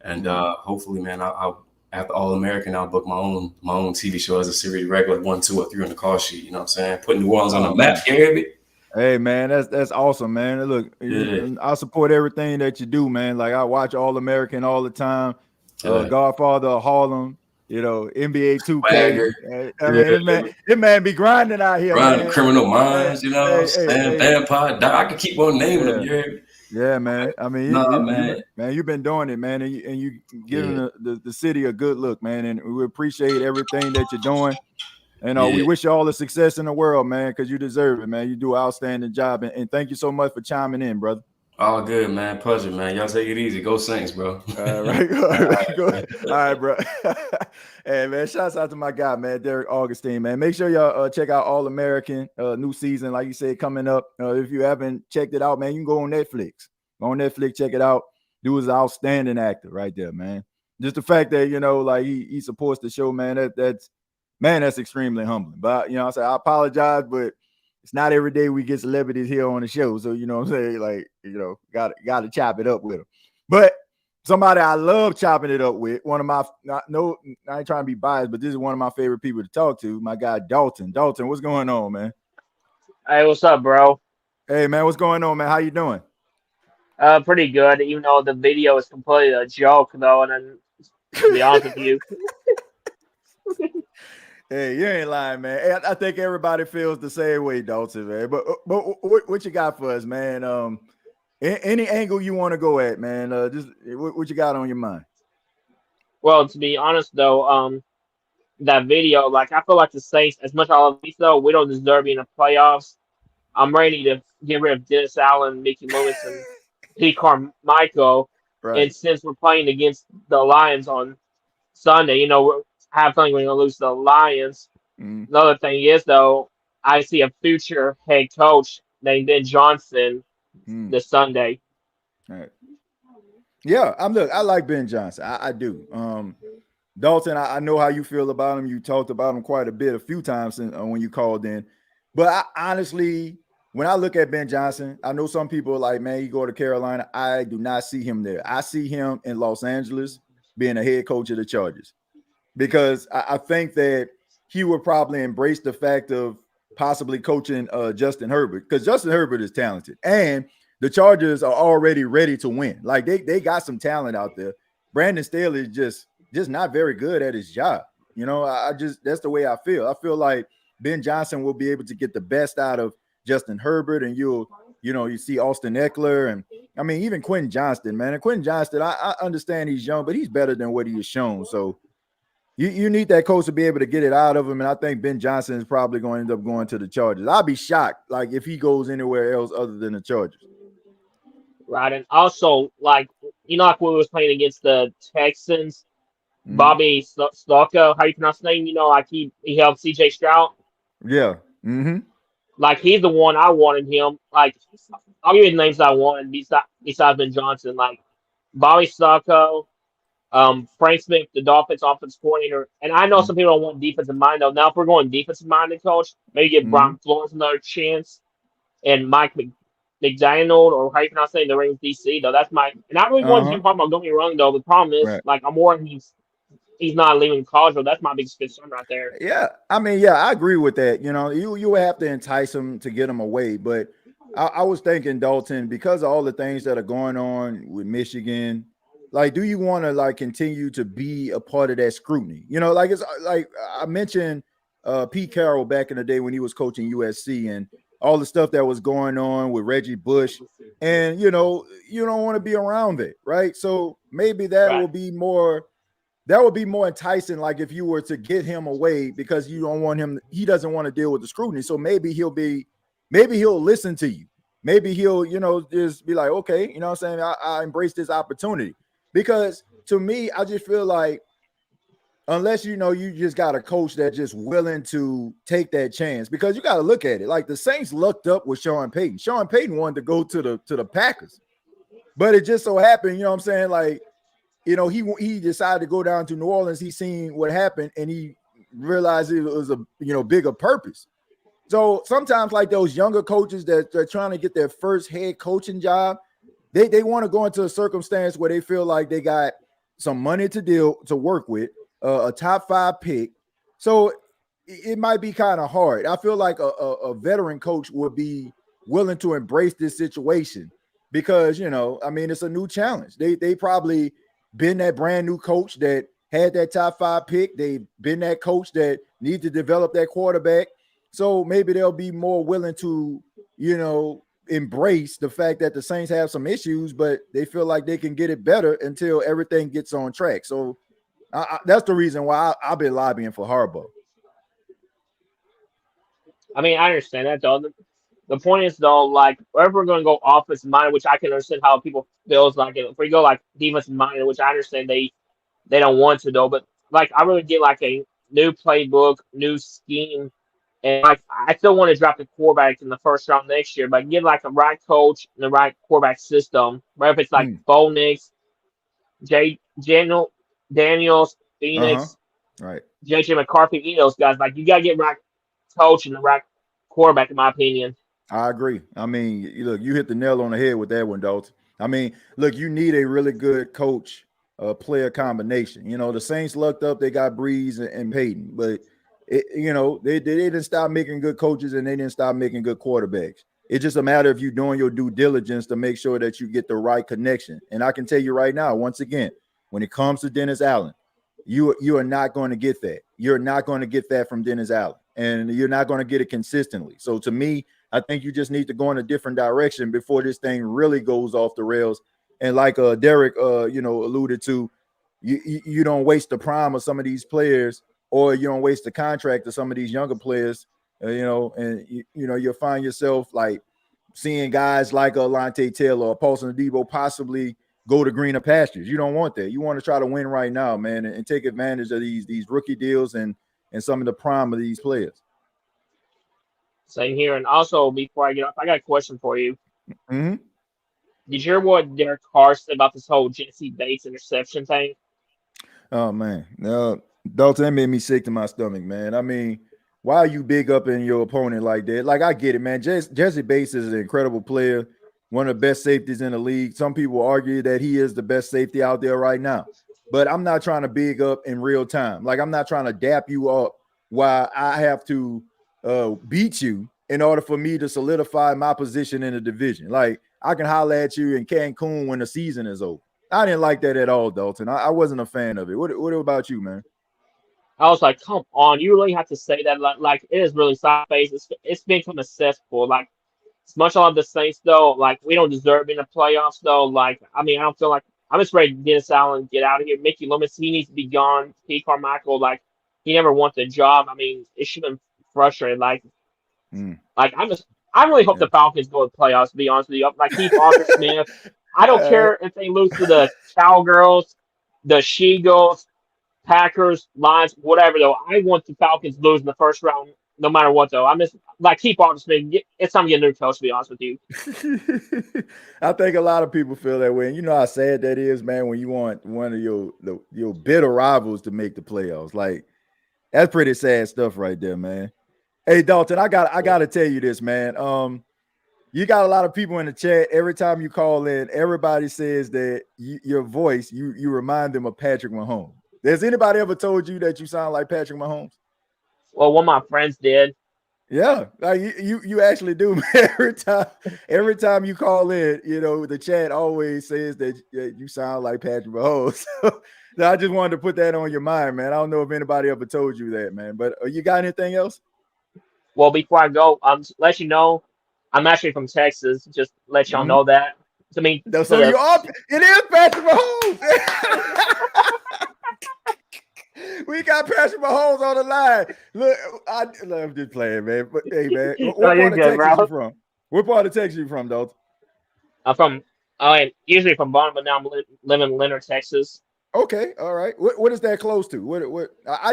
and hopefully, man, I'll after All American, I'll book my own TV show as a series regular 1, 2, or 3 on the call sheet. You know what I'm saying? Put New Orleans on the map, Gary. Hey man, that's awesome, man. Look, I support everything that you do, man. Like, I watch All American all the time. Godfather of Harlem, NBA 2K. I mean, this man be grinding out here, man. Criminal Minds, Vampire. I could keep on naming them. Gary. Yeah, man. I mean, man, you've been doing it, man, and you giving the city a good look, man. And we appreciate everything that you're doing. And we wish you all the success in the world, man, because you deserve it, man. You do an outstanding job, and thank you so much for chiming in, brother. All good, man. Pleasure, man. Y'all take it easy. Go Saints, bro. All right. All right, bro. Hey, man, shouts out to my guy, man, Derek Augustine, man. Make sure y'all check out All American, new season, like you said, coming up. If you haven't checked it out, man, you can go on Netflix. Go on Netflix, check it out. Dude is an outstanding actor right there, man. Just the fact that, like he supports the show, man, that's extremely humbling. But, I say I apologize, but it's not every day we get celebrities here on the show. So, you know what I'm saying? Like, got to chop it up with them. But somebody I love chopping it up with, one of my, I ain't trying to be biased, but this is one of my favorite people to talk to, my guy, Dalton. Dalton, what's going on, man? Hey, what's up, bro? Hey, man, what's going on, man? How you doing? Pretty good, even though the video is completely a joke, though, and then, to be honest with you. Hey, you ain't lying, man. Hey, I think everybody feels the same way, Dalton, man. But what you got for us, man? Any angle you want to go at, man? Just what you got on your mind? Well, to be honest, though, that video, like, I feel like the Saints, as much as I love these, though, we don't deserve being in the playoffs. I'm ready to get rid of Dennis Allen, Mickey Lewis, and Pete Carmichael. Right. And since we're playing against the Lions on Sunday, I have a feeling we're going to lose to the Lions. Mm, Another thing is, though, I see a future head coach named Ben Johnson mm. this Sunday. All right. Yeah, I like Ben Johnson. I do. Dalton, I know how you feel about him. You talked about him quite a few times when you called in. But I honestly, when I look at Ben Johnson, I know some people are like, man, you go to Carolina. I do not see him there. I see him in Los Angeles being a head coach of the Chargers, because I think that he would probably embrace the fact of possibly coaching Justin Herbert, because Justin Herbert is talented and the Chargers are already ready to win. Like they got some talent out there. Brandon Staley is just not very good at his job. You know, I just that's the way I feel. I feel like Ben Johnson will be able to get the best out of Justin Herbert, and you see Austin Eckler, and I mean even Quentin Johnston, man. And Quentin Johnston, I understand he's young, but he's better than what he has shown. So you need that coach to be able to get it out of him, and I think Ben Johnson is probably going to end up going to the Chargers. I'll be shocked, like if he goes anywhere else other than the Chargers. Right. And also, like, like when we was playing against the Texans, Mm-hmm. Bobby Stocco, how you pronounce his name? Like he helped CJ Stroud. Yeah. Mm-hmm. Like he's the one I wanted him. Like I'll give you the names I wanted besides Ben Johnson. Like Bobby Stocco, Frank Smith, the Dolphins offensive coordinator. And I know some people don't want defensive mind though. Now if we're going defensive minded coach, maybe give Mm-hmm. Brian Flores another chance and Mike McDaniel, or how you pronounce it, the Rings DC though. That's and I really want Uh-huh. Jim Harbaugh. Don't get me wrong though. The problem is, Right. like, I'm worried he's not leaving college. Though. That's my biggest concern right there. Yeah, I mean, yeah, I agree with that. You would have to entice him to get him away, but I was thinking, Dalton, because of all the things that are going on with Michigan, like, do you want to like continue to be a part of that scrutiny? Like it's like I mentioned Pete Carroll back in the day when he was coaching USC, and all the stuff that was going on with Reggie Bush, and you don't want to be around it, right? So maybe that will be more. That would be more enticing, like if you were to get him away, because you don't want him, he doesn't want to deal with the scrutiny. So maybe he'll listen to you. Maybe he'll, just be like, okay, you know what I'm saying? I embrace this opportunity. Because to me, I just feel like unless you just got a coach that's just willing to take that chance, because you got to look at it. Like the Saints lucked up with Sean Payton. Sean Payton wanted to go to the Packers. But it just so happened, you know what I'm saying? Like, he decided to go down to New Orleans. He seen what happened, and he realized it was a bigger purpose. So sometimes, like those younger coaches that they're trying to get their first head coaching job, they want to go into a circumstance where they feel like they got some money to work with, a top 5 pick. So it might be kind of hard. I feel like a veteran coach would be willing to embrace this situation because I mean, it's a new challenge. They probably been that brand new coach that had that top 5 pick. They've been that coach that need to develop that quarterback. So maybe they'll be more willing to, embrace the fact that the Saints have some issues, but they feel like they can get it better until everything gets on track. So that's the reason why I've been lobbying for Harbaugh. I mean, I understand that though. The point is though, like, wherever we're going to go offensive minded, which I can understand how people feels like it. If we go like defensive minded, which I understand they don't want to though, but like I really get like a new playbook, new scheme, and like I still want to draft a quarterback in the first round next year, but get like a right coach and the right quarterback system. Right, if it's like Bo Nix, Daniels, Phoenix, right, JJ McCarthy, those guys. Like you gotta get right coach and the right quarterback, in my opinion. I agree. I mean, look, you hit the nail on the head with that one, Dalton. I mean, look, you need a really good coach, player combination. The Saints lucked up; they got Breeze and Peyton, but they didn't stop making good coaches and they didn't stop making good quarterbacks. It's just a matter of you doing your due diligence to make sure that you get the right connection. And I can tell you right now, once again, when it comes to Dennis Allen, you are not going to get that. You're not going to get that from Dennis Allen, and you're not going to get it consistently. So to me, I think you just need to go in a different direction before this thing really goes off the rails. And like Derek, alluded to, you don't waste the prime of some of these players, or you don't waste the contract of some of these younger players, and you'll find yourself like seeing guys like Alante Taylor or Paulson Adebo possibly go to greener pastures. You don't want that. You want to try to win right now, man, and take advantage of these rookie deals and some of the prime of these players. Same here. And also, before I get off, I got a question for you. Mm-hmm. Did you hear what Derek Carr said about this whole Jesse Bates interception thing? Oh man, no, Dalton, that made me sick to my stomach, man. I mean, why are you big up in your opponent like that? Like, I get it, man. Jesse Bates is an incredible player, one of the best safeties in the league. Some people argue that he is the best safety out there right now. But I'm not trying to big up in real time. Like, I'm not trying to dap you up while I have to beat you in order for me to solidify my position in the division. Like, I can holler at you in Cancun when the season is over. I didn't like that at all, Dalton. I wasn't a fan of it. What about you, man? I was like, come on, you really have to say that. Like it is really side-based. It's become a cesspool. Like, as much as I love the Saints, though, like, we don't deserve in the playoffs, though. Like, I mean, I don't feel like I'm just ready to Dennis Allen get out of here. Mickey Loomis, he needs to be gone. P. Carmichael, like, he never won the job. I mean, it should have been frustrating. Like I really hope the Falcons go to the playoffs, to be honest with you. Like, keep Arthur Smith. I don't care if they lose to the Cowgirls, the She-Girls, Packers, Lions, whatever, though. I want the Falcons to lose in the first round, no matter what, though. I'm just, like, keep Arthur Smith. It's time to get a new coach, to be honest with you. I think a lot of people feel that way. And you know how sad that is, man, when you want one of your bitter rivals to make the playoffs. Like, that's pretty sad stuff right there, man. Hey, Dalton, I got to tell you this, man. You got a lot of people in the chat. Every time you call in, everybody says that your voice, you remind them of Patrick Mahomes. Has anybody ever told you that you sound like Patrick Mahomes? Well, one of my friends did. Yeah, like you actually do, man. Every time you call in, you know, the chat always says that you sound like Patrick Mahomes. So I just wanted to put that on your mind, man. I don't know if anybody ever told you that, man. But you got anything else? Well, before I go, let you know, I'm actually from Texas. Just let y'all know that. I mean, so you are. It is Patrick Mahomes. We got Patrick Mahomes on the line. Look, I'm just playing, man. But hey, man, what part of Texas you from? What part of Texas you from, Dalton? I'm from, usually from Bonn, but now I'm living in Leonard, Texas. Okay, all right. What is that close to? What? I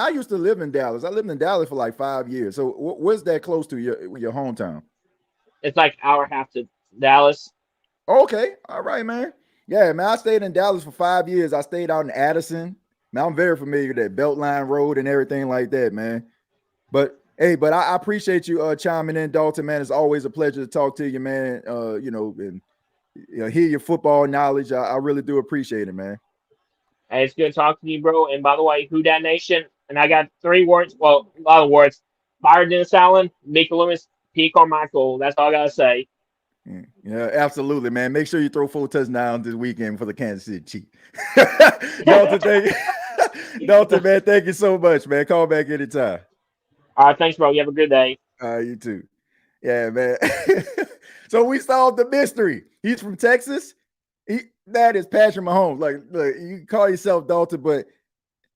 used to live in Dallas. I lived in Dallas for like 5 years. So what's that close to your hometown? It's like an hour and a half to Dallas. Okay, all right, man. Yeah, man. I stayed in Dallas for 5 years. I stayed out in Addison. Man, I'm very familiar with that Beltline Road and everything like that, man. But hey, I appreciate you chiming in, Dalton, man. It's always a pleasure to talk to you, man. And hear your football knowledge. I really do appreciate it, man. Hey, it's good talking to you, bro. And by the way, Who Dat Nation? And I got 3 words. Well, a lot of words. Fire Dennis Allen, Mickey Loomis, P. Carmichael. That's all I gotta say. Yeah, absolutely, man. Make sure you throw 4 touchdowns this weekend for the Kansas City Chiefs. Dalton, man, thank you so much, man. Call back anytime. All right, thanks, bro. You have a good day. All right, you too. Yeah, man. So we solved the mystery. He's from Texas. That is Patrick Mahomes. Like, look, you can call yourself Dalton, but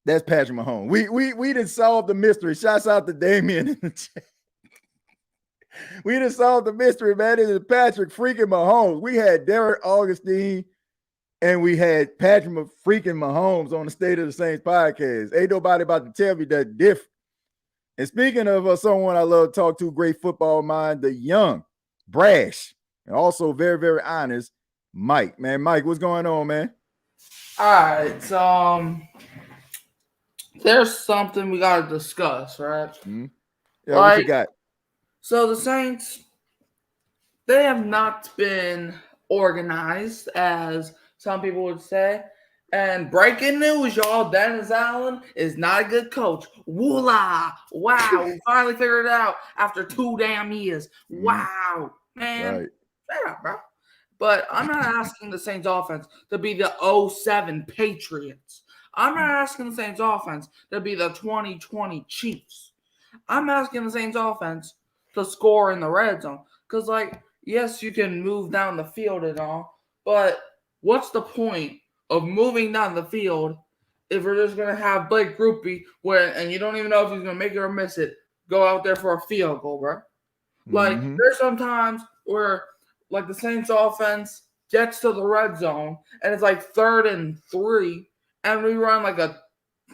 that's Patrick Mahomes. We didn't solve the mystery. Shouts out to Damien in the chat. We didn't solve the mystery, man. It is Patrick freaking Mahomes. We had Derek Augustine and we had Patrick freaking Mahomes on the State of the Saints podcast. Ain't nobody about to tell me that different. And speaking of someone I love to talk to, great football mind, the young, brash, and also very, very honest, Mike. Man, Mike, what's going on, man? All right. There's something we got to discuss, right? Mm-hmm. Yeah, what you got? So the Saints, they have not been organized, as some people would say. And breaking news, y'all, Dennis Allen is not a good coach. Woola! Wow, we finally figured it out after 2 damn years. Wow, man. Right. Shut up, bro. But I'm not asking the Saints offense to be the 07 Patriots. I'm not asking the Saints offense to be the 2020 Chiefs. I'm asking the Saints offense to score in the red zone. Because, yes, you can move down the field and all, but what's the point of moving down the field if we're just going to have Blake Groupie and you don't even know if he's going to make it or miss it, go out there for a field goal, bro? There's some times where, the Saints offense, gets to the red zone and it's like 3rd and 3, and we run like a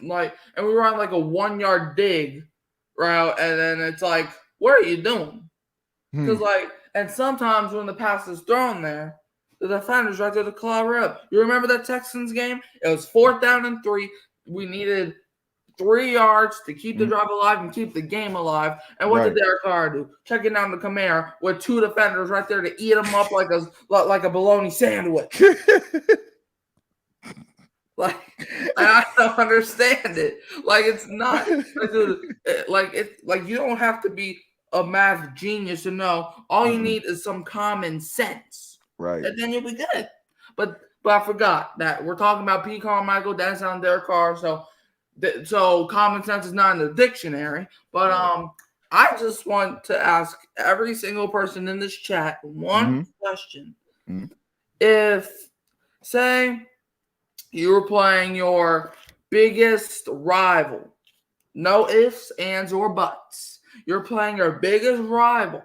1-yard dig route, and then it's like, what are you doing? Because and sometimes when the pass is thrown there, the defender's right there to cover up. You remember that Texans game? It was 4th down and 3. We needed 3 yards to keep the drive alive and keep the game alive. And what did Derek Carr do? Checking down the Camaro with 2 defenders right there to eat them up like a bologna sandwich. Like, I don't understand it. Like, it's not like you don't have to be a math genius to know. All you need is some common sense, right? And then you'll be good. But I forgot that we're talking about P. Carmichael, Dennis Allen, Derek Carr. So common sense is not in the dictionary. But I just want to ask every single person in this chat one question: If, say, you were playing your biggest rival, no ifs, ands, or buts. You're playing your biggest rival.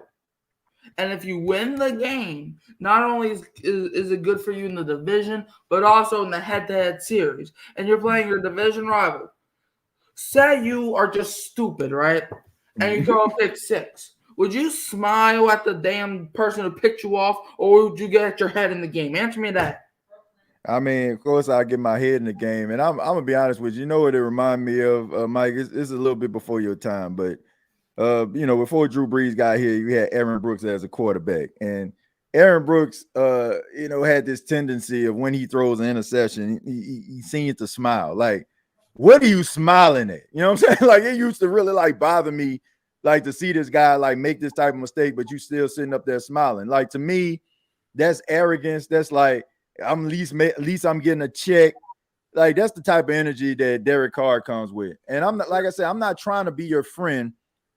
And if you win the game, not only is it good for you in the division, but also in the head-to-head series. And you're playing your division rival. Say you are just stupid, right? And you throw a pick 6. Would you smile at the damn person who picked you off, or would you get your head in the game? Answer me that. I mean, of course, I get my head in the game, and I'm gonna be honest with you. You know what it remind me of, Mike? It's a little bit before your time, but before Drew Brees got here, you had Aaron Brooks as a quarterback, and Aaron Brooks, had this tendency of when he throws an interception, he seemed to smile. Like, what are you smiling at? You know what I'm saying? Like, it used to really like bother me, like to see this guy like make this type of mistake, but you still sitting up there smiling. Like, to me, that's arrogance. That's like, at least I'm getting a check. Like, that's the type of energy that Derek Carr comes with. And I'm not, like I said, I'm not trying to be your friend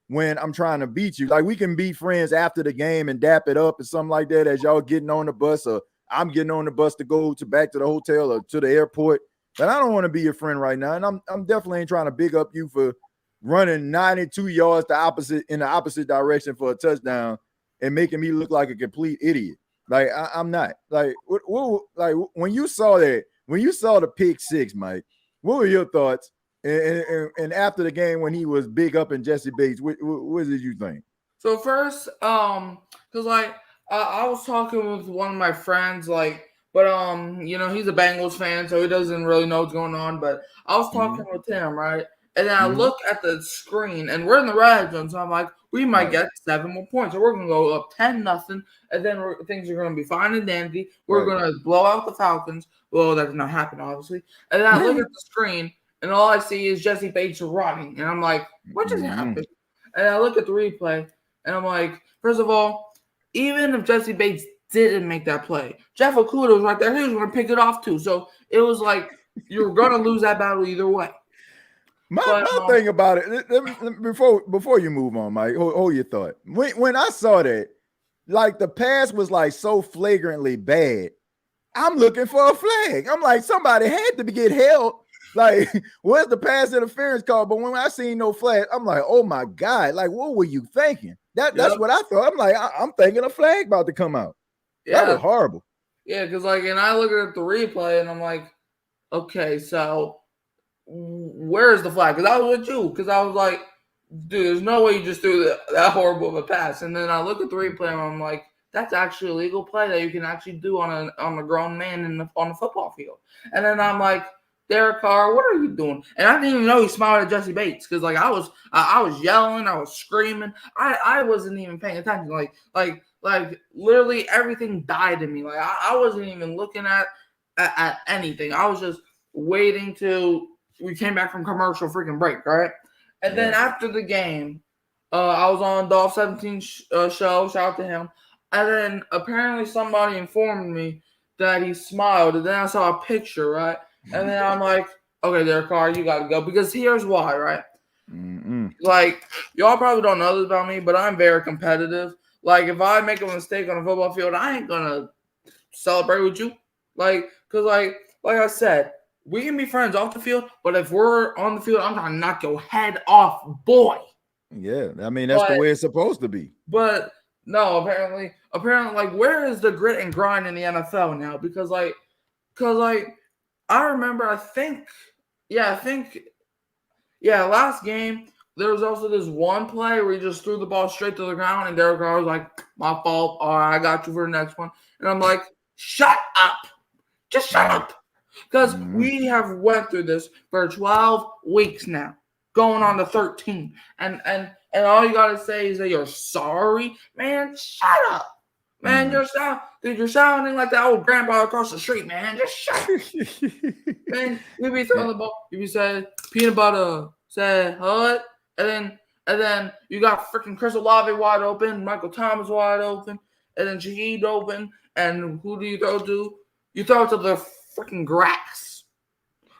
when I'm trying to beat you. Like, we can be friends after the game and dap it up or something like that as y'all getting on the bus, or I'm getting on the bus to go back to the hotel or to the airport. But I don't want to be your friend right now. And I'm definitely ain't trying to big up you for running 92 yards in the opposite direction for a touchdown and making me look like a complete idiot. Like, I'm not. Like, like when you saw the pick 6, Mike, what were your thoughts? And after the game, when he was big up in Jesse Bates, what did you think? So first, because I was talking with one of my friends, but he's a Bengals fan, so he doesn't really know what's going on. But I was talking with him, right? And then I look at the screen, and we're in the red zone, so I'm like, we might get 7 more points, or we're gonna go up 10-0, and then things are gonna be fine and dandy. We're gonna blow out the Falcons. Well, that did not happen, obviously. And then I look at the screen, and all I see is Jesse Bates running, and I'm like, what just happened? And I look at the replay, and I'm like, first of all, even if Jesse Bates didn't make that play, Jeff Okudah was right there. He was going to pick it off too. So it was like you were going to lose that battle either way. My thing about it, before you move on, Mike, hold your thought. When I saw that, like, the pass was like so flagrantly bad, I'm looking for a flag. I'm like, somebody had to get held. Like, where's the pass interference call? But when I seen no flag, I'm like, oh my God, like, what were you thinking? That's what I thought. I'm like, I'm thinking a flag about to come out. Yeah. That was horrible. Yeah, because and I look at the replay and I'm like, okay, so where's the flag? Because I was with you. Because I was like, dude, there's no way you just threw that horrible of a pass. And then I look at the replay and I'm like, that's actually a legal play that you can actually do on a grown man on the football field. And then I'm like, Derek Carr, what are you doing? And I didn't even know he smiled at Jesse Bates because I was yelling, I was screaming, I wasn't even paying attention. Like literally everything died in me. Like I wasn't even looking at anything. I was just waiting till we came back from commercial freaking break, right? And then after the game, I was on Dolph 17 show. Shout out to him. And then apparently somebody informed me that he smiled. And then I saw a picture, right? And then I'm like, okay, Derek Carr, you got to go. Because here's why, right? Like, y'all probably don't know this about me, but I'm very competitive. Like, if I make a mistake on a football field, I ain't going to celebrate with you. Like, because, like I said, we can be friends off the field, but if we're on the field, I'm trying to knock your head off, boy. Yeah, I mean, that's the way it's supposed to be. But No, apparently, like, where is the grit and grind in the NFL now? Because I remember, last game there was also this one play where he just threw the ball straight to the ground, and Derek Carr was like, "My fault. All right, I got you for the next one." And I'm like, "Shut up, just shut up," because we have went through this for 12 weeks now, going on to 13, and all you gotta say is that you're sorry, man. Shut up. Man, you're sounding like that old grandpa across the street, man. Just shut up. Man, you be throwing the ball. You be saying peanut butter, say what? And then you got freaking Chris Olave wide open, Michael Thomas wide open, and then Shaheed open. And who do you throw to? You throw it to the freaking grass.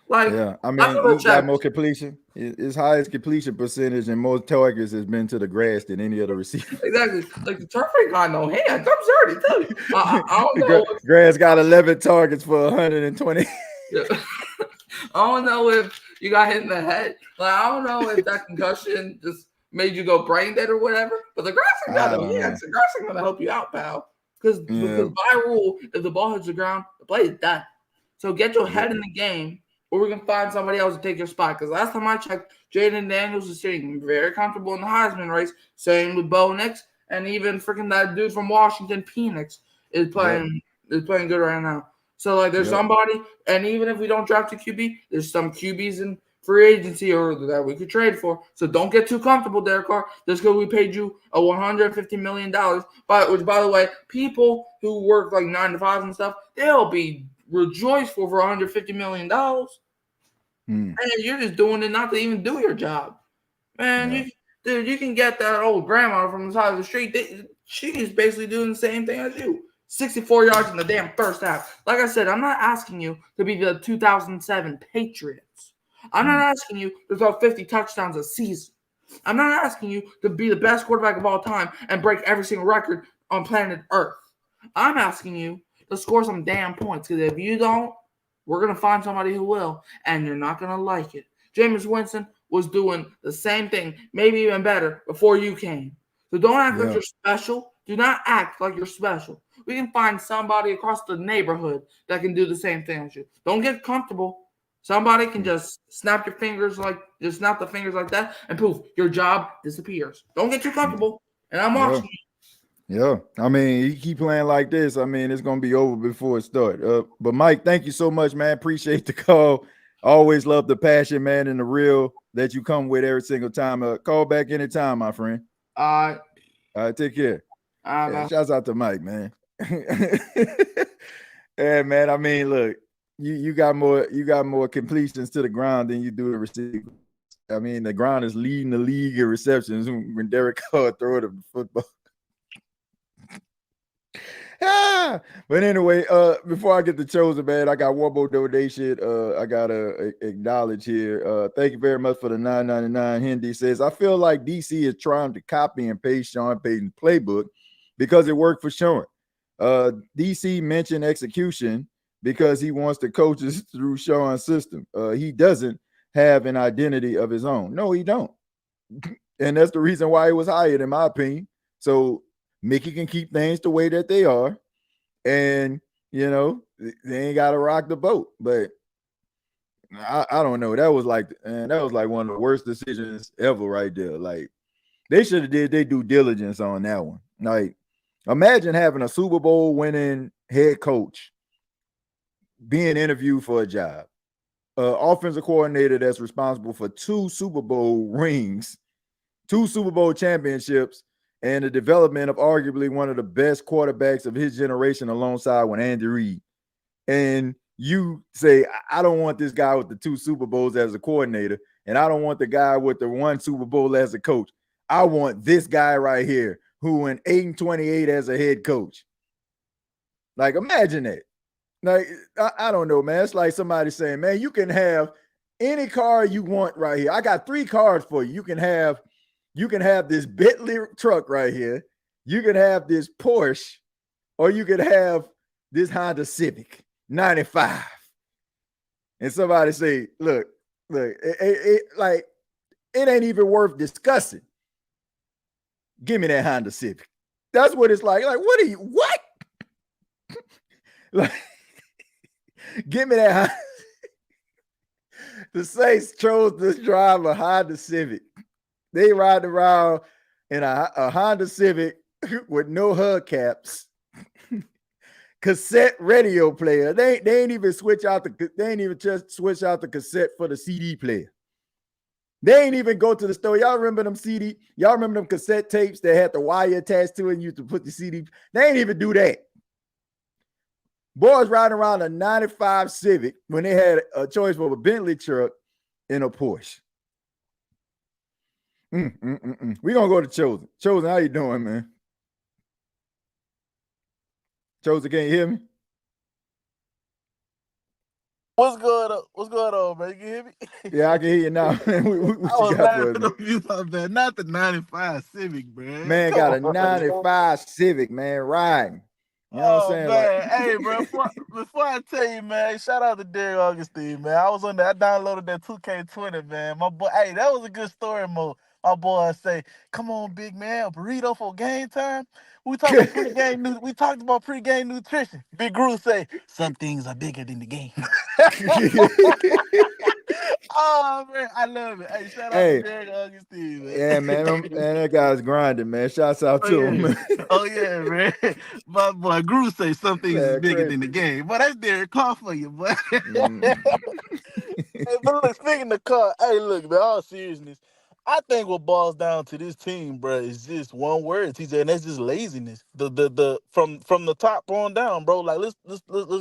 Like, I mean, he got more completion. His highest completion percentage and most targets has been to the grass than any other receiver. Exactly. Like, the turf ain't got no hands. I'm sorry to tell you. I don't know. Grass got 11 targets for 120. Yeah. I don't know if you got hit in the head. Like, I don't know if that concussion just made you go brain dead or whatever. But the grass ain't got no hands. The grass ain't gonna help you out, pal. Because by rule, if the ball hits the ground, the play is done. So get your head in the game, or we can find somebody else to take your spot. Because last time I checked, Jaden Daniels is sitting very comfortable in the Heisman race. Same with Bo Nix, and even freaking that dude from Washington, Penix, is playing good right now. So, like, there's somebody, and even if we don't draft a QB, there's some QBs in free agency or that we could trade for. So don't get too comfortable, Derek Carr. Just because we paid you a $150 million, which, by the way, people who work like 9 to 5 and stuff, they'll be rejoiceful for $150 million. And you're just doing it not to even do your job. Man, you can get that old grandma from the side of the street. She's basically doing the same thing as you. 64 yards in the damn first half. Like I said, I'm not asking you to be the 2007 Patriots. I'm not asking you to throw 50 touchdowns a season. I'm not asking you to be the best quarterback of all time and break every single record on planet Earth. I'm asking you to score some damn points, because if you don't, we're going to find somebody who will, and you're not going to like it. Jameis Winston was doing the same thing, maybe even better, before you came. So don't act like you're special. Do not act like you're special. We can find somebody across the neighborhood that can do the same thing as you. Don't get comfortable. Somebody can just snap the fingers like that, and poof, your job disappears. Don't get too comfortable. And I'm watching you. Yeah, I mean, you keep playing like this, I mean, it's gonna be over before it starts. But Mike, thank you so much, man. Appreciate the call. Always love the passion, man, and the real that you come with every single time. Call back anytime, my friend. All right, take care. Shouts out to Mike, man. Yeah, man. I mean, look, you got more completions to the ground than you do the receiver. I mean, the ground is leading the league in receptions when Derek Carr throw the football. But anyway, before I get to Chosen, man, I got one more donation. I gotta acknowledge here. Thank you very much for the $9.99. Hindi says, I feel like DC is trying to copy and paste Sean Payton's playbook because it worked for Sean. DC mentioned execution because he wants the coaches through Sean's system. He doesn't have an identity of his own. No, he don't. And that's the reason why he was hired, in my opinion. So Mickey can keep things the way that they are, and they ain't got to rock the boat. But I don't know. That was like one of the worst decisions ever, right there. Like, they should have did their due diligence on that one. Like, imagine having a Super Bowl winning head coach being interviewed for a job, offensive coordinator that's responsible for 2 Super Bowl rings, 2 Super Bowl championships, and the development of arguably one of the best quarterbacks of his generation alongside with Andy Reid. And you say, I don't want this guy with the 2 Super Bowls as a coordinator, and I don't want the guy with the 1 Super Bowl as a coach. I want this guy right here who went 8-28 as a head coach. Like, imagine that. Like, I don't know, man. It's like somebody saying, man, you can have any car you want right here. I got 3 cars for you. You can have this Bentley truck right here. You can have this Porsche, or you could have this Honda Civic 95. And somebody say, look, it ain't even worth discussing. Give me that Honda Civic. That's what it's like. Like, what are you? What? Like, give me that. The Saints chose this driver Honda Civic. They ride around in a Honda Civic with no hubcaps, cassette radio player. They ain't even switch out the cassette for the CD player. They ain't even go to the store. Y'all remember them CD? Y'all remember them cassette tapes that had the wire attached to it and you used to put the CD? They ain't even do that. Boys riding around a 95 Civic when they had a choice of a Bentley truck and a Porsche. We're going to go to Chosen. Chosen, how you doing, man? Chosen, can you hear me? What's going on, man? You can hear me? Yeah, I can hear you now. What I you was got for us, laughing man? on you, my man. Not the 95 Civic, man. Man Come got a on, man. 95 Civic, man, riding. You know what I'm Oh saying? man, Like, hey, bro. Before I tell you, man, shout out to Derek Augustine, man. I was on there. I downloaded that 2K20, man. My boy, hey, that was a good story mode. My boy say, "Come on, big man, a burrito for game time." We talked about pregame. We talked about pregame nutrition. Big Groove say, "Some things are bigger than the game." Oh man, I love it. Hey, shout out to hey, Derek Augustine, man. yeah, man, that guy's grinding, man. Shouts out Oh to him, yeah, man. oh yeah, man. My boy Groove say some things is Man, bigger crazy. than the game. But that's Derek Carr for you, boy. Mm. Hey, but look, speaking of Carr, hey, look, man, all seriousness, I think what boils down to this team, bro, is just one word, TJ, and that's just laziness. The from the top on down, bro. Like let's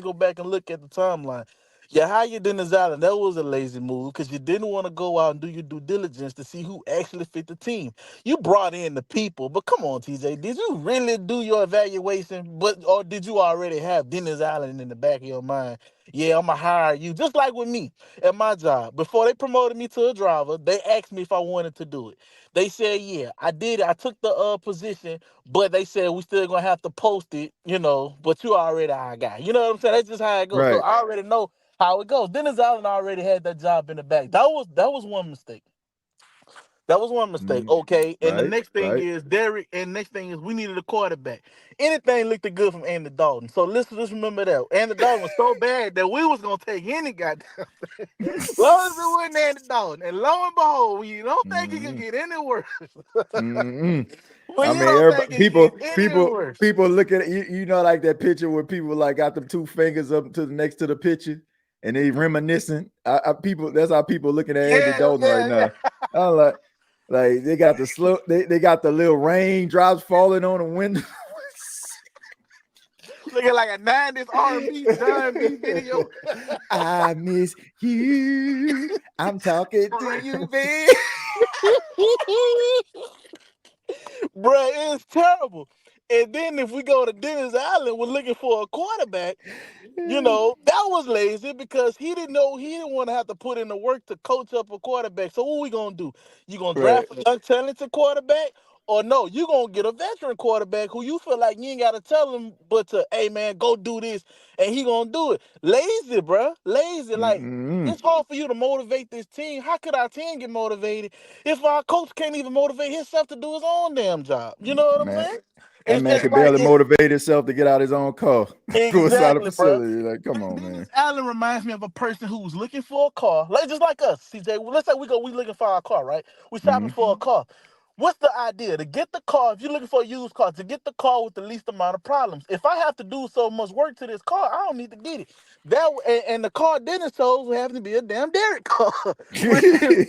go back and look at the timeline. You hired Dennis Allen. That was a lazy move because you didn't want to go out and do your due diligence to see who actually fit the team. You brought in the people, but come on, TJ, did you really do your evaluation? Or did you already have Dennis Allen in the back of your mind? Yeah, I'm gonna hire you. Just like with me at my job. Before they promoted me to a driver, they asked me if I wanted to do it. They said, yeah, I did it. I took the position, but they said we still gonna have to post it, but you already our guy. You know what I'm saying? That's just how it goes. So Right. I already know how it goes. Dennis Allen already had that job in the back. That was one mistake. That was one mistake. Okay. And the Right. next thing Right. is Derek, and next thing is we needed a quarterback. Anything looked good from Andy Dalton. So let's remember that. Andy Dalton was so bad that we was gonna take any goddamn thing. Long as it wasn't Andy Dalton. And lo and behold, when you don't think it could get any worse. When I you mean, don't think everybody, it get any worse. people look at it. You know, like that picture where people like got them two fingers up to the next to the picture, and they reminiscing. That's how people looking at Andy Yeah, Dalton right yeah, now. yeah. I'm like they got the slow. They got the little raindrops falling on the window. Looking like a 90s R&B John B video. I miss you. I'm talking to you, babe. Bruh, it's terrible. And then if we go to Dennis Allen, we're looking for a quarterback. That was lazy because he didn't want to have to put in the work to coach up a quarterback. So what we gonna do? You gonna Right. draft a young talented quarterback? Or no, you gonna get a veteran quarterback who you feel like you ain't gotta tell him but to, hey man, go do this, and he gonna do it. Lazy, bruh. Lazy. Like it's hard for you to motivate this team. How could our team get motivated if our coach can't even motivate himself to do his own damn job? You know what I'm Man, saying? that It's man just could like barely motivate himself to get out his own car, go inside the exactly, bro. facility. Like, come on, man. Dennis Allen reminds me of a person who's looking for a car, like just like us, CJ. Let's say we looking for our car, right? We shopping for a car. What's the idea? To get the car, if you're looking for a used car, to get the car with the least amount of problems. If I have to do so much work to this car, I don't need to get it. And the car Dennis chose would have to be a damn Derek car, which is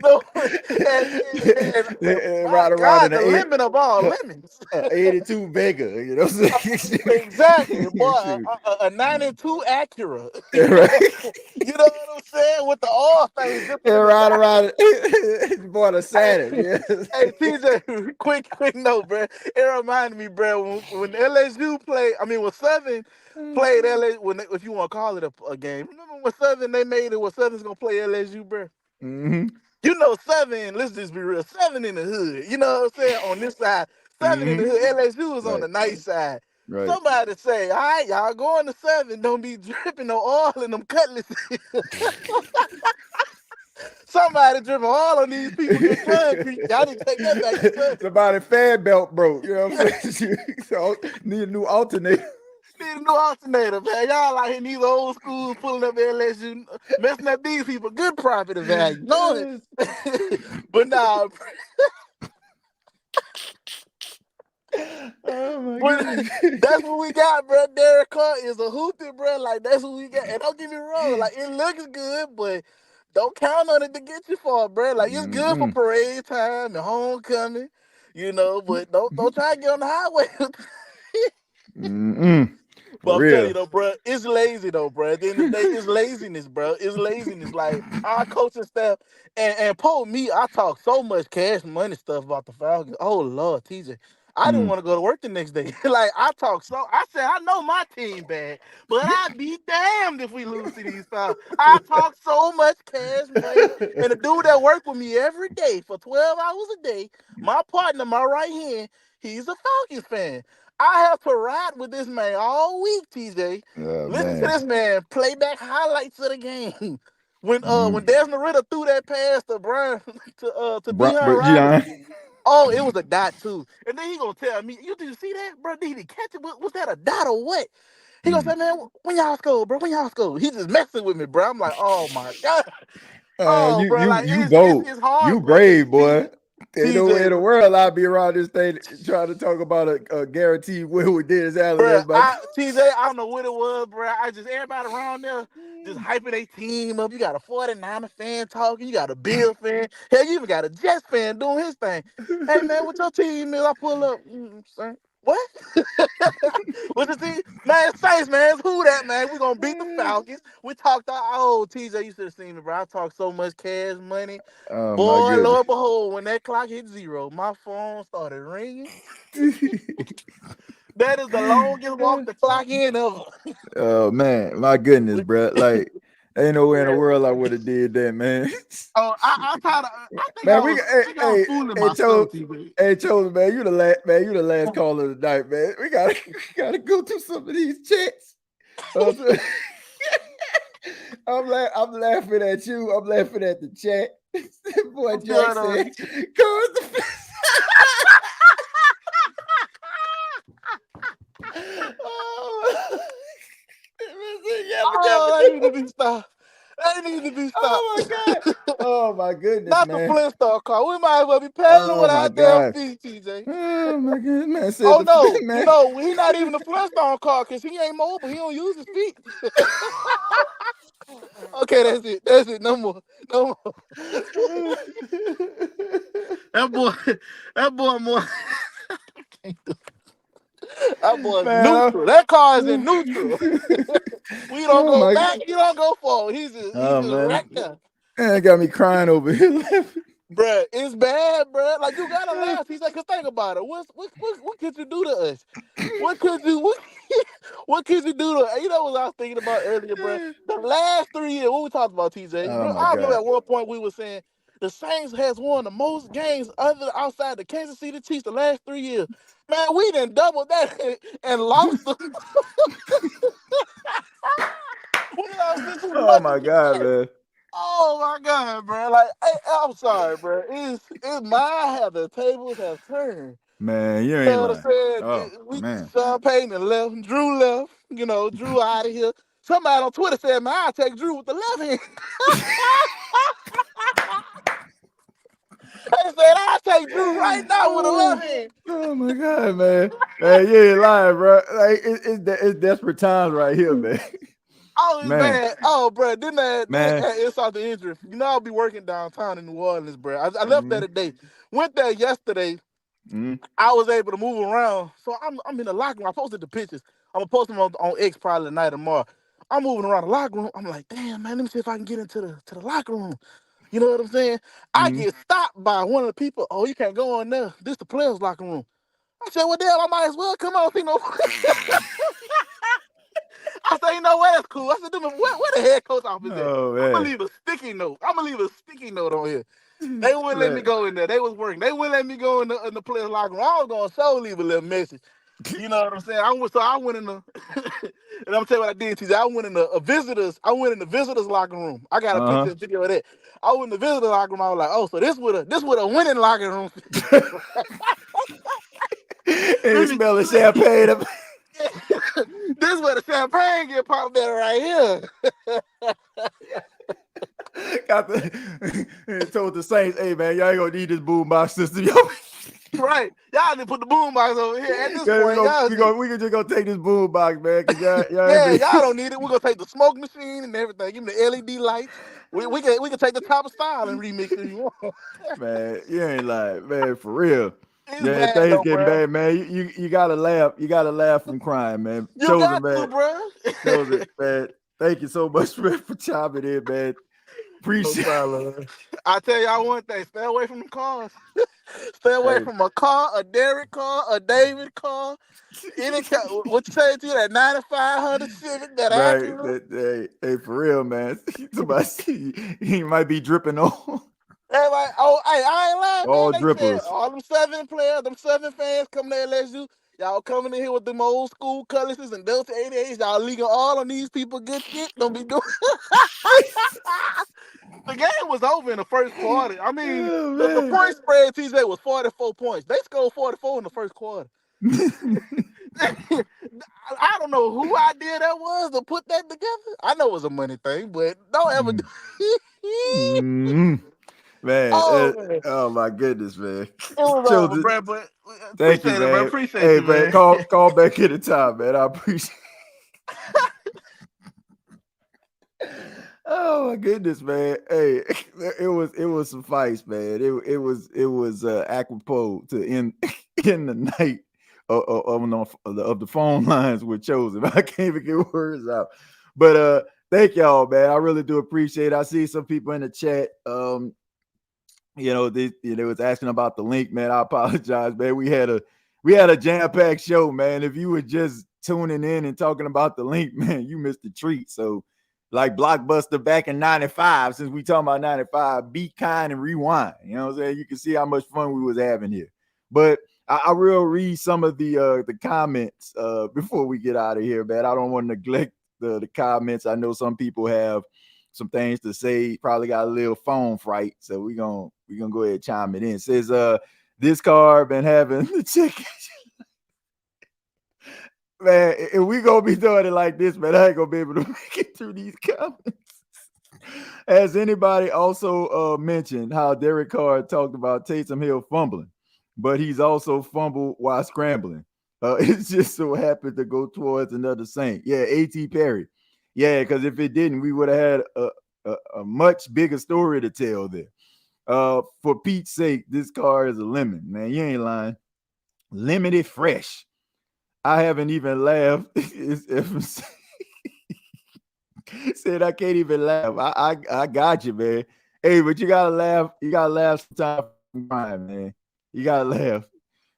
no, and my Ride around God, in the lemon of all lemons. 82 Vega, you know what I'm saying? Exactly, boy. Shoot. A 92 Acura. Yeah, right. You know what I'm saying? With the oil thing Yeah, dripping in the ride back. around boy the Saturn. Hey, Yeah. hey, TJ, quick note, bro. It reminded me, bro, when LSU played, when Southern played LSU, if you want to call it a game. Remember when Southern, they made it where Southern's going to play LSU, bro? Southern, let's just be real, Southern in the hood. You know what I'm saying? On this side, Southern in the hood, LSU is on Right. the nice side. Right. Somebody say, all right, y'all going to Southern, don't be dripping no oil in them cutlasses. Somebody dripping all on these people get concrete. Y'all need to take that back to Sunday. Somebody fan belt broke. You know what I'm saying? So need a new alternator. Need a new alternator, man. Y'all out here in these old schools pulling up LSU, messing up these people. Good property value. Know it. But nah, Oh my but goodness. that's what we got, bro. Derek Carr is a hoopty, bro. Like, that's what we got. And don't get me wrong, like, it looks good, but don't count on it to get you far, bro. Like, it's good for parade time and homecoming, you know, but don't try to get on the highway. But I'm telling you though, bro, it's lazy though, bro. At the end of the day, it's laziness, bro. It's laziness. Like, our coaching staff and Poe, me, I talk so much cash money stuff about the Falcons. Oh Lord, TJ. I didn't want to go to work the next day. Like, I said, I know my team bad, but I'd be damned if we lose to these Falcons. I talk so much cash money. And the dude that worked with me every day for 12 hours a day, my partner, my right hand, he's a Falcons fan. I have to ride with this man all week, TJ. Listen to this man play back highlights of the game. When Desmond Ritter threw that pass to Brian to Bijan Robinson. Oh, it was a dot too. And then he gonna tell me, did you see that, bro? Did he catch it? Was that a dot or what? He gonna say, man, when y'all score, bro? When y'all score? He just messing with me, bro. I'm like, oh my God. Oh, bro, like You bold. it's hard, You bro. brave, boy. Ain't no way in TJ, the world I'd be around this thing trying to talk about a guaranteed win with Dennis Allen. bro, That's my TJ, I don't know what it was, bro. Everybody around there just hyping their team up. You got a 49er fan talking. You got a Bill fan. Hell, you even got a Jets fan doing his thing. Hey, man, what your team is? I pull up. Son, what? What's your team? Man, Saints, man. It's who that, man? We going to beat the Falcons. We talked TJ, you should have seen me, bro. I talked so much cash money. Oh my Boy, goodness. Lord behold, when that clock hit 0, my phone started ringing. That is the longest walk the clock in ever. Oh man, my goodness, bro. Like, ain't no way in the world I would have did that, man. Oh, I think Man, I was fooling myself, TJ. Chosen, man. You the last caller of the night, man. We gotta go through some of these chats. I'm laughing at you. I'm laughing at the chat. Boy, Jack said, "Cause the." Oh, that need to be stopped. That need to be stopped. Oh my God. Oh my goodness, Not man. the Flintstone car. We might as well be paddling with our damn feet, TJ. Oh my goodness, man. Said Oh no, man. he's not even a Flintstone car because he ain't mobile. He don't use his feet. Okay, that's it. That's it. No more. That boy more. That boy's neutral. That car is in neutral. We don't go back. You don't go forward. He's just right there. Man, it got me crying over here. Bruh, it's bad, bruh. Like, you gotta laugh. He's like, cause think about it. What could you do to us? What could you do to us? You know what I was thinking about earlier, bruh? The last 3 years, what we talked about, TJ? I remember at one point we were saying the Saints has won the most games outside the Kansas City Chiefs the last 3 years. Man, we done doubled that and lost them. We lost this as Oh much my as God, man. Oh my God, bro! Like, I'm sorry, bro. It's how the tables have turned. Man, you ain't You know what lying. I'm saying? Oh man. Sean Payton and left, Drew left. You know, Drew out of here. Somebody on Twitter said, "Man, I'll take Drew with the left hand." They said, "I'll take Drew right now with the left hand." Oh my God, man. Man, you ain't lying, bro. Like it's desperate times right here, man. Oh, it's bad. Oh, bro, then Man. it's off the injury. You know, I'll be working downtown in New Orleans, bro. I left there today. Went there yesterday. I was able to move around. So I'm in the locker room. I posted the pictures. I'm gonna post them on X probably tonight or tomorrow. I'm moving around the locker room. I'm like, damn, man, let me see if I can get into the locker room. You know what I'm saying? I get stopped by one of the people. Oh, you can't go in there. This the players' locker room. I said, well, damn, I might as well come on. You know. I said, you know what? That's cool. I said, where the head coach office at? Oh, I'm gonna leave a sticky note. On here. They wouldn't let me go in there. They was working. They wouldn't let me go in the players' locker room. I was gonna leave a little message. You know what I'm saying? I went in the and I'm telling you what I did, TJ. I went in the visitors locker room. I got a picture and video of that. I went in the visitor locker room. I was like, oh, so this would a winning locker room. And smelling champagne. This where the champagne get popped at right here. Told the Saints, hey man, y'all ain't gonna need this boombox system. Right. Y'all need to put the boombox over here at this point. We can just go take this boombox, man. Cause y'all yeah, y'all don't need it. We're gonna take the smoke machine and everything. Give me the LED lights. We can take the top of style and remix it if you want. Man, you ain't lying, man, for real. It's Yeah, bad, things though, getting bro. bad, man. You gotta laugh. You gotta laugh from crying, man. You Chosen, got to, man. bro. Chosen, man. Thank you so much, man, for chopping in, man. Appreciate it. I tell y'all one thing: stay away from the cars. Stay away from a car, a Derek Carr, a David Carr. Any car, what you say to you, that 9500 Civic, that Acura? Right. Hey, for real, man. Somebody, he might be dripping on. Everybody, I ain't lying, All man. They said drippers. all them Southern players, them Southern fans coming there, let's do. Y'all coming in here with them old school cutlasses and Delta 88s. Y'all leaking all on these people good shit. Don't be doing. The game was over in the first quarter. I mean, the point spread, TJ, was 44 points. They scored 44 in the first quarter. I don't know who idea that was to put that together. I know it was a money thing, but don't ever do. Man, man. my goodness, man. It was over, bro. But Thank you, appreciate it, man. man. Appreciate you, man. Call back anytime, man. I appreciate. Oh my goodness, man. Hey, it was suffice, man. It was apropos to end the night of the phone lines were chosen. I can't even get words out. But thank y'all, man. I really do appreciate it. I see some people in the chat. They was asking about the link, man. I apologize, man. We had a jam-packed show, man. If you were just tuning in and talking about the link, man, you missed the treat. So, like Blockbuster back in 95, since we talking about 95, be kind and rewind. You know what I'm saying? You can see how much fun we was having here. But I will read some of the comments before we get out of here, man. I don't want to neglect the comments. I know some people have some things to say, probably got a little phone fright. So we're gonna go ahead and chime it in. It says this car been having the chicken. Man, if we gonna be doing it like this, man, I ain't gonna be able to make it through these comments. Has anybody also mentioned how Derek Carr talked about Taysom Hill fumbling, but he's also fumbled while scrambling? It's just so happened to go towards another Saint. Yeah, A.T. Perry. Yeah, because if it didn't, we would have had a much bigger story to tell there. For Pete's sake, this car is a lemon, man. You ain't lying. Limited fresh. I haven't even laughed. Said I can't even laugh. I got you, man. Hey, but you gotta laugh. You gotta laugh sometimes from crying, man. You gotta laugh.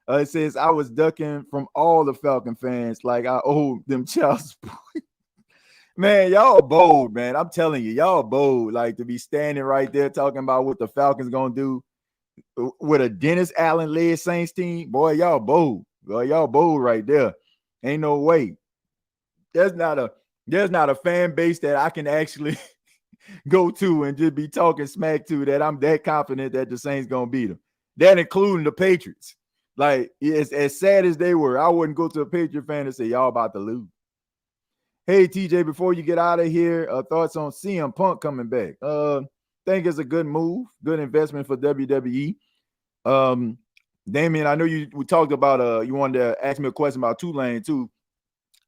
It says I was ducking from all the Falcon fans like I owed them child support. Man, y'all bold, man. I'm telling you, y'all bold. Like to be standing right there talking about what the Falcons gonna do with a Dennis Allen led Saints team. Boy, y'all bold. Boy, y'all bold right there. Ain't no way. There's not a fan base that I can actually go to and just be talking smack to that I'm that confident that the Saints gonna beat them. That including the Patriots. Like, it's as sad as they were, I wouldn't go to a Patriot fan and say y'all about to lose. Hey, TJ, before you get out of here, thoughts on CM Punk coming back? Think it's a good move, good investment for WWE. Damian, I know we talked about you wanted to ask me a question about Tulane too.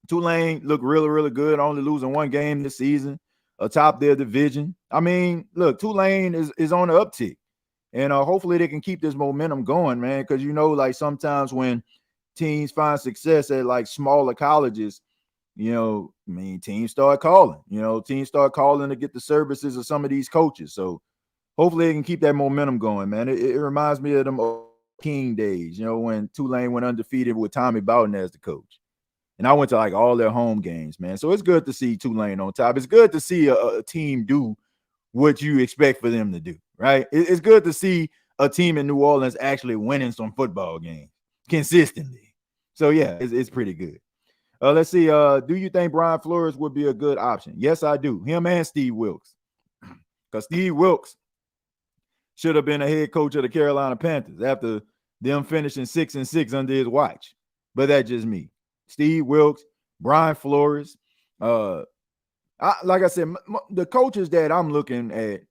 Tulane looked really, really good, only losing one game this season, atop their division. I mean, look, Tulane is on the uptick, and hopefully they can keep this momentum going, man, because like sometimes when teams find success at like smaller colleges, teams start calling. Teams start calling to get the services of some of these coaches. So hopefully they can keep that momentum going, man. It reminds me of them old King days, when Tulane went undefeated with Tommy Bowden as the coach. And I went to like all their home games, man. So it's good to see Tulane on top. It's good to see a team do what you expect for them to do, right? It's good to see a team in New Orleans actually winning some football games consistently. So yeah, it's pretty good. Let's see. Do you think Brian Flores would be a good option? Yes, I do. Him and Steve Wilkes. Because Steve Wilkes should have been a head coach of the Carolina Panthers after them finishing 6-6 under his watch. But that's just me. Steve Wilkes, Brian Flores. Like I said, the coaches that I'm looking at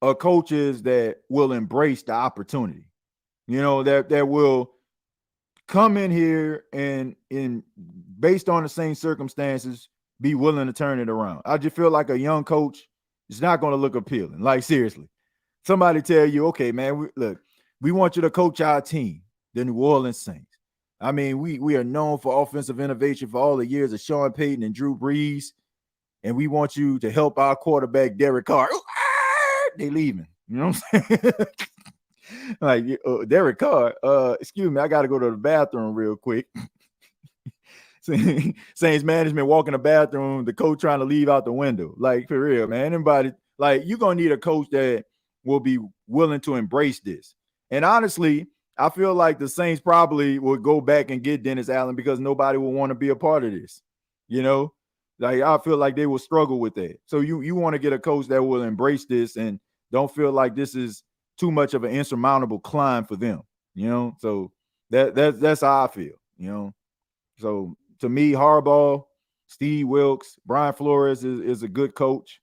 are coaches that will embrace the opportunity. That will come in here and based on the same circumstances, be willing to turn it around. I just feel like a young coach is not going to look appealing. Like, seriously. Somebody tell you, okay, man, we want you to coach our team, the New Orleans Saints. I mean, we are known for offensive innovation for all the years of Sean Payton and Drew Brees, and we want you to help our quarterback, Derek Carr. They leaving. You know what I'm saying? Like, Derek Carr, excuse me, I got to go to the bathroom real quick. Saints management walk in the bathroom, the coach trying to leave out the window. Like, for real, man. Anybody, like, you're going to need a coach that will be willing to embrace this. And honestly, I feel like the Saints probably would go back and get Dennis Allen because nobody will want to be a part of this. Like, I feel like they will struggle with that. So you want to get a coach that will embrace this and don't feel like this is too much of an insurmountable climb for them. So that's how I feel. So to me, Harbaugh, Steve Wilkes, Brian Flores is a good coach.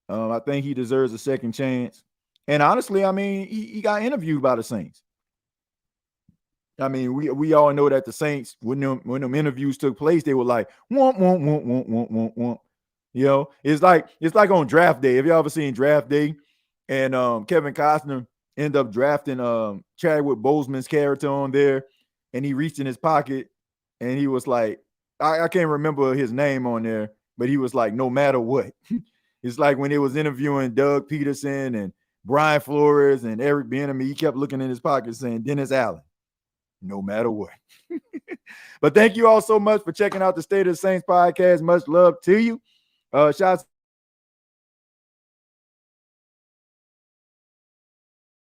I think he deserves a second chance. And honestly, I mean, he got interviewed by the Saints. I mean, we all know that the Saints, when them interviews took place, they were like, womp, womp, womp, womp, womp, womp, womp. It's like on draft day. Have you ever seen draft day? And Kevin Costner ended up drafting Chadwick Boseman's character on there, and he reached in his pocket and he was like, I can't remember his name on there, but he was like, no matter what. It's like when they was interviewing Doug Peterson and Brian Flores and Eric Bieniemy, he kept looking in his pocket saying, Dennis Allen, no matter what. But thank you all so much for checking out the State of the Saints podcast. Much love to you. Shots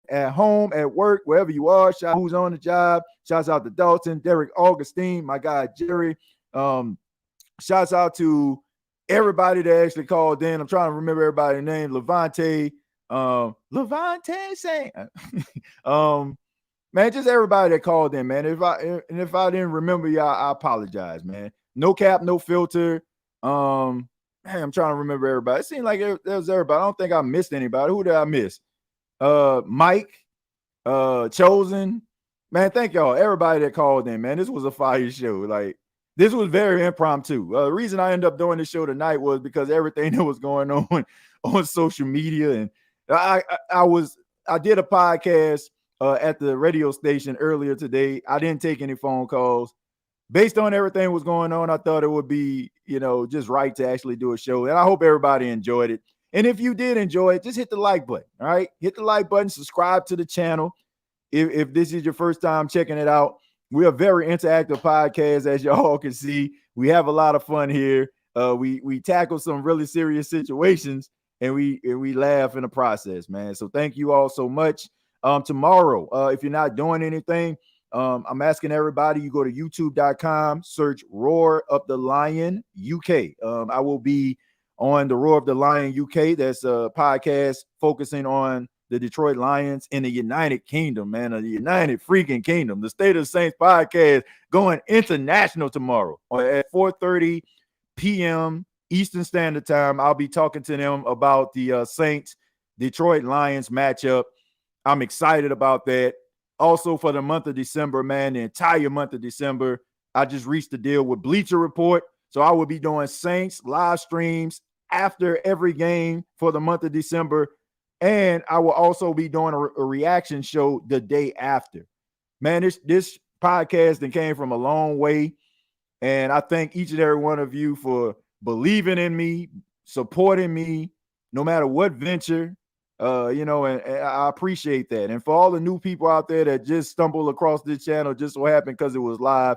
at home, at work, wherever you are. Shout out who's on the job. Shouts out to Dalton, Derek Augustine, my guy Jerry. Shouts out to everybody that actually called in. I'm trying to remember everybody's name. Levante saying, man, just everybody that called in, man. If I didn't remember y'all, I apologize, man. No cap, no filter. I'm trying to remember everybody. It seemed like there was everybody. I don't think I missed anybody. Who did I miss? Mike, Chosen, man. Thank y'all, everybody that called in, man. This was a fire show. Like, this was very impromptu. The reason I ended up doing this show tonight was because everything that was going on social media, and I did a podcast at the radio station earlier today. I didn't take any phone calls. Based on everything that was going on, I thought it would be, just right to actually do a show. And I hope everybody enjoyed it. And if you did enjoy it, just hit the like button. All right. Hit the like button, subscribe to the channel. If this is your first time checking it out, we're a very interactive podcast, as y'all can see. We have a lot of fun here. We tackle some really serious situations, and we laugh in the process, man. So thank you all so much. Tomorrow, if you're not doing anything, I'm asking everybody, you go to youtube.com, search Roar of the Lion UK. I will be on the Roar of the Lion UK. That's a podcast focusing on the Detroit Lions in the United Kingdom, man, the United freaking Kingdom. The State of the Saints podcast going international tomorrow at 4:30 p.m. Eastern Standard Time. I'll be talking to them about the Saints Detroit Lions matchup. I'm excited about that. Also, for the month of December, man, the entire month of December, I just reached a deal with Bleacher Report. So I will be doing Saints live streams after every game for the month of December. And I will also be doing a reaction show the day after. Man, this podcast that came from a long way. And I thank each and every one of you for believing in me, supporting me, no matter what venture, and I appreciate that. And for all the new people out there that just stumbled across this channel just so happened because it was live,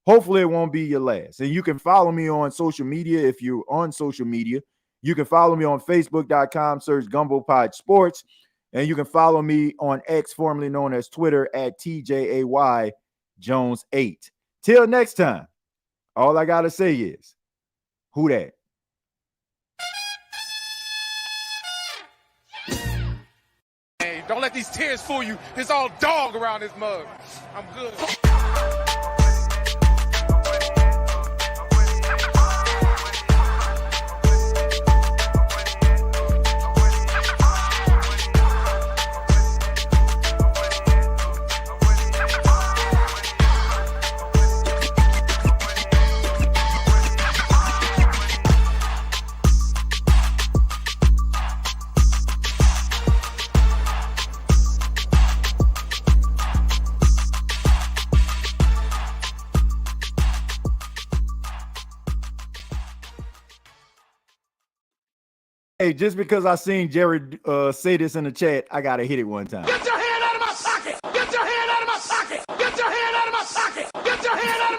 hopefully it won't be your last. And you can follow me on social media if you're on social media. You can follow me on Facebook.com, search Gumbo Pod Sports. And you can follow me on X, formerly known as Twitter, at TJAY Jones 8. Till next time, all I gotta say is, who that? Hey, don't let these tears fool you. There's all dog around this mug. I'm good. Hey, just because I seen Jared say this in the chat, I gotta hit it one time. Get your hand out of my pocket! Get your hand out of my pocket! Get your hand out of my pocket! Get your hand out of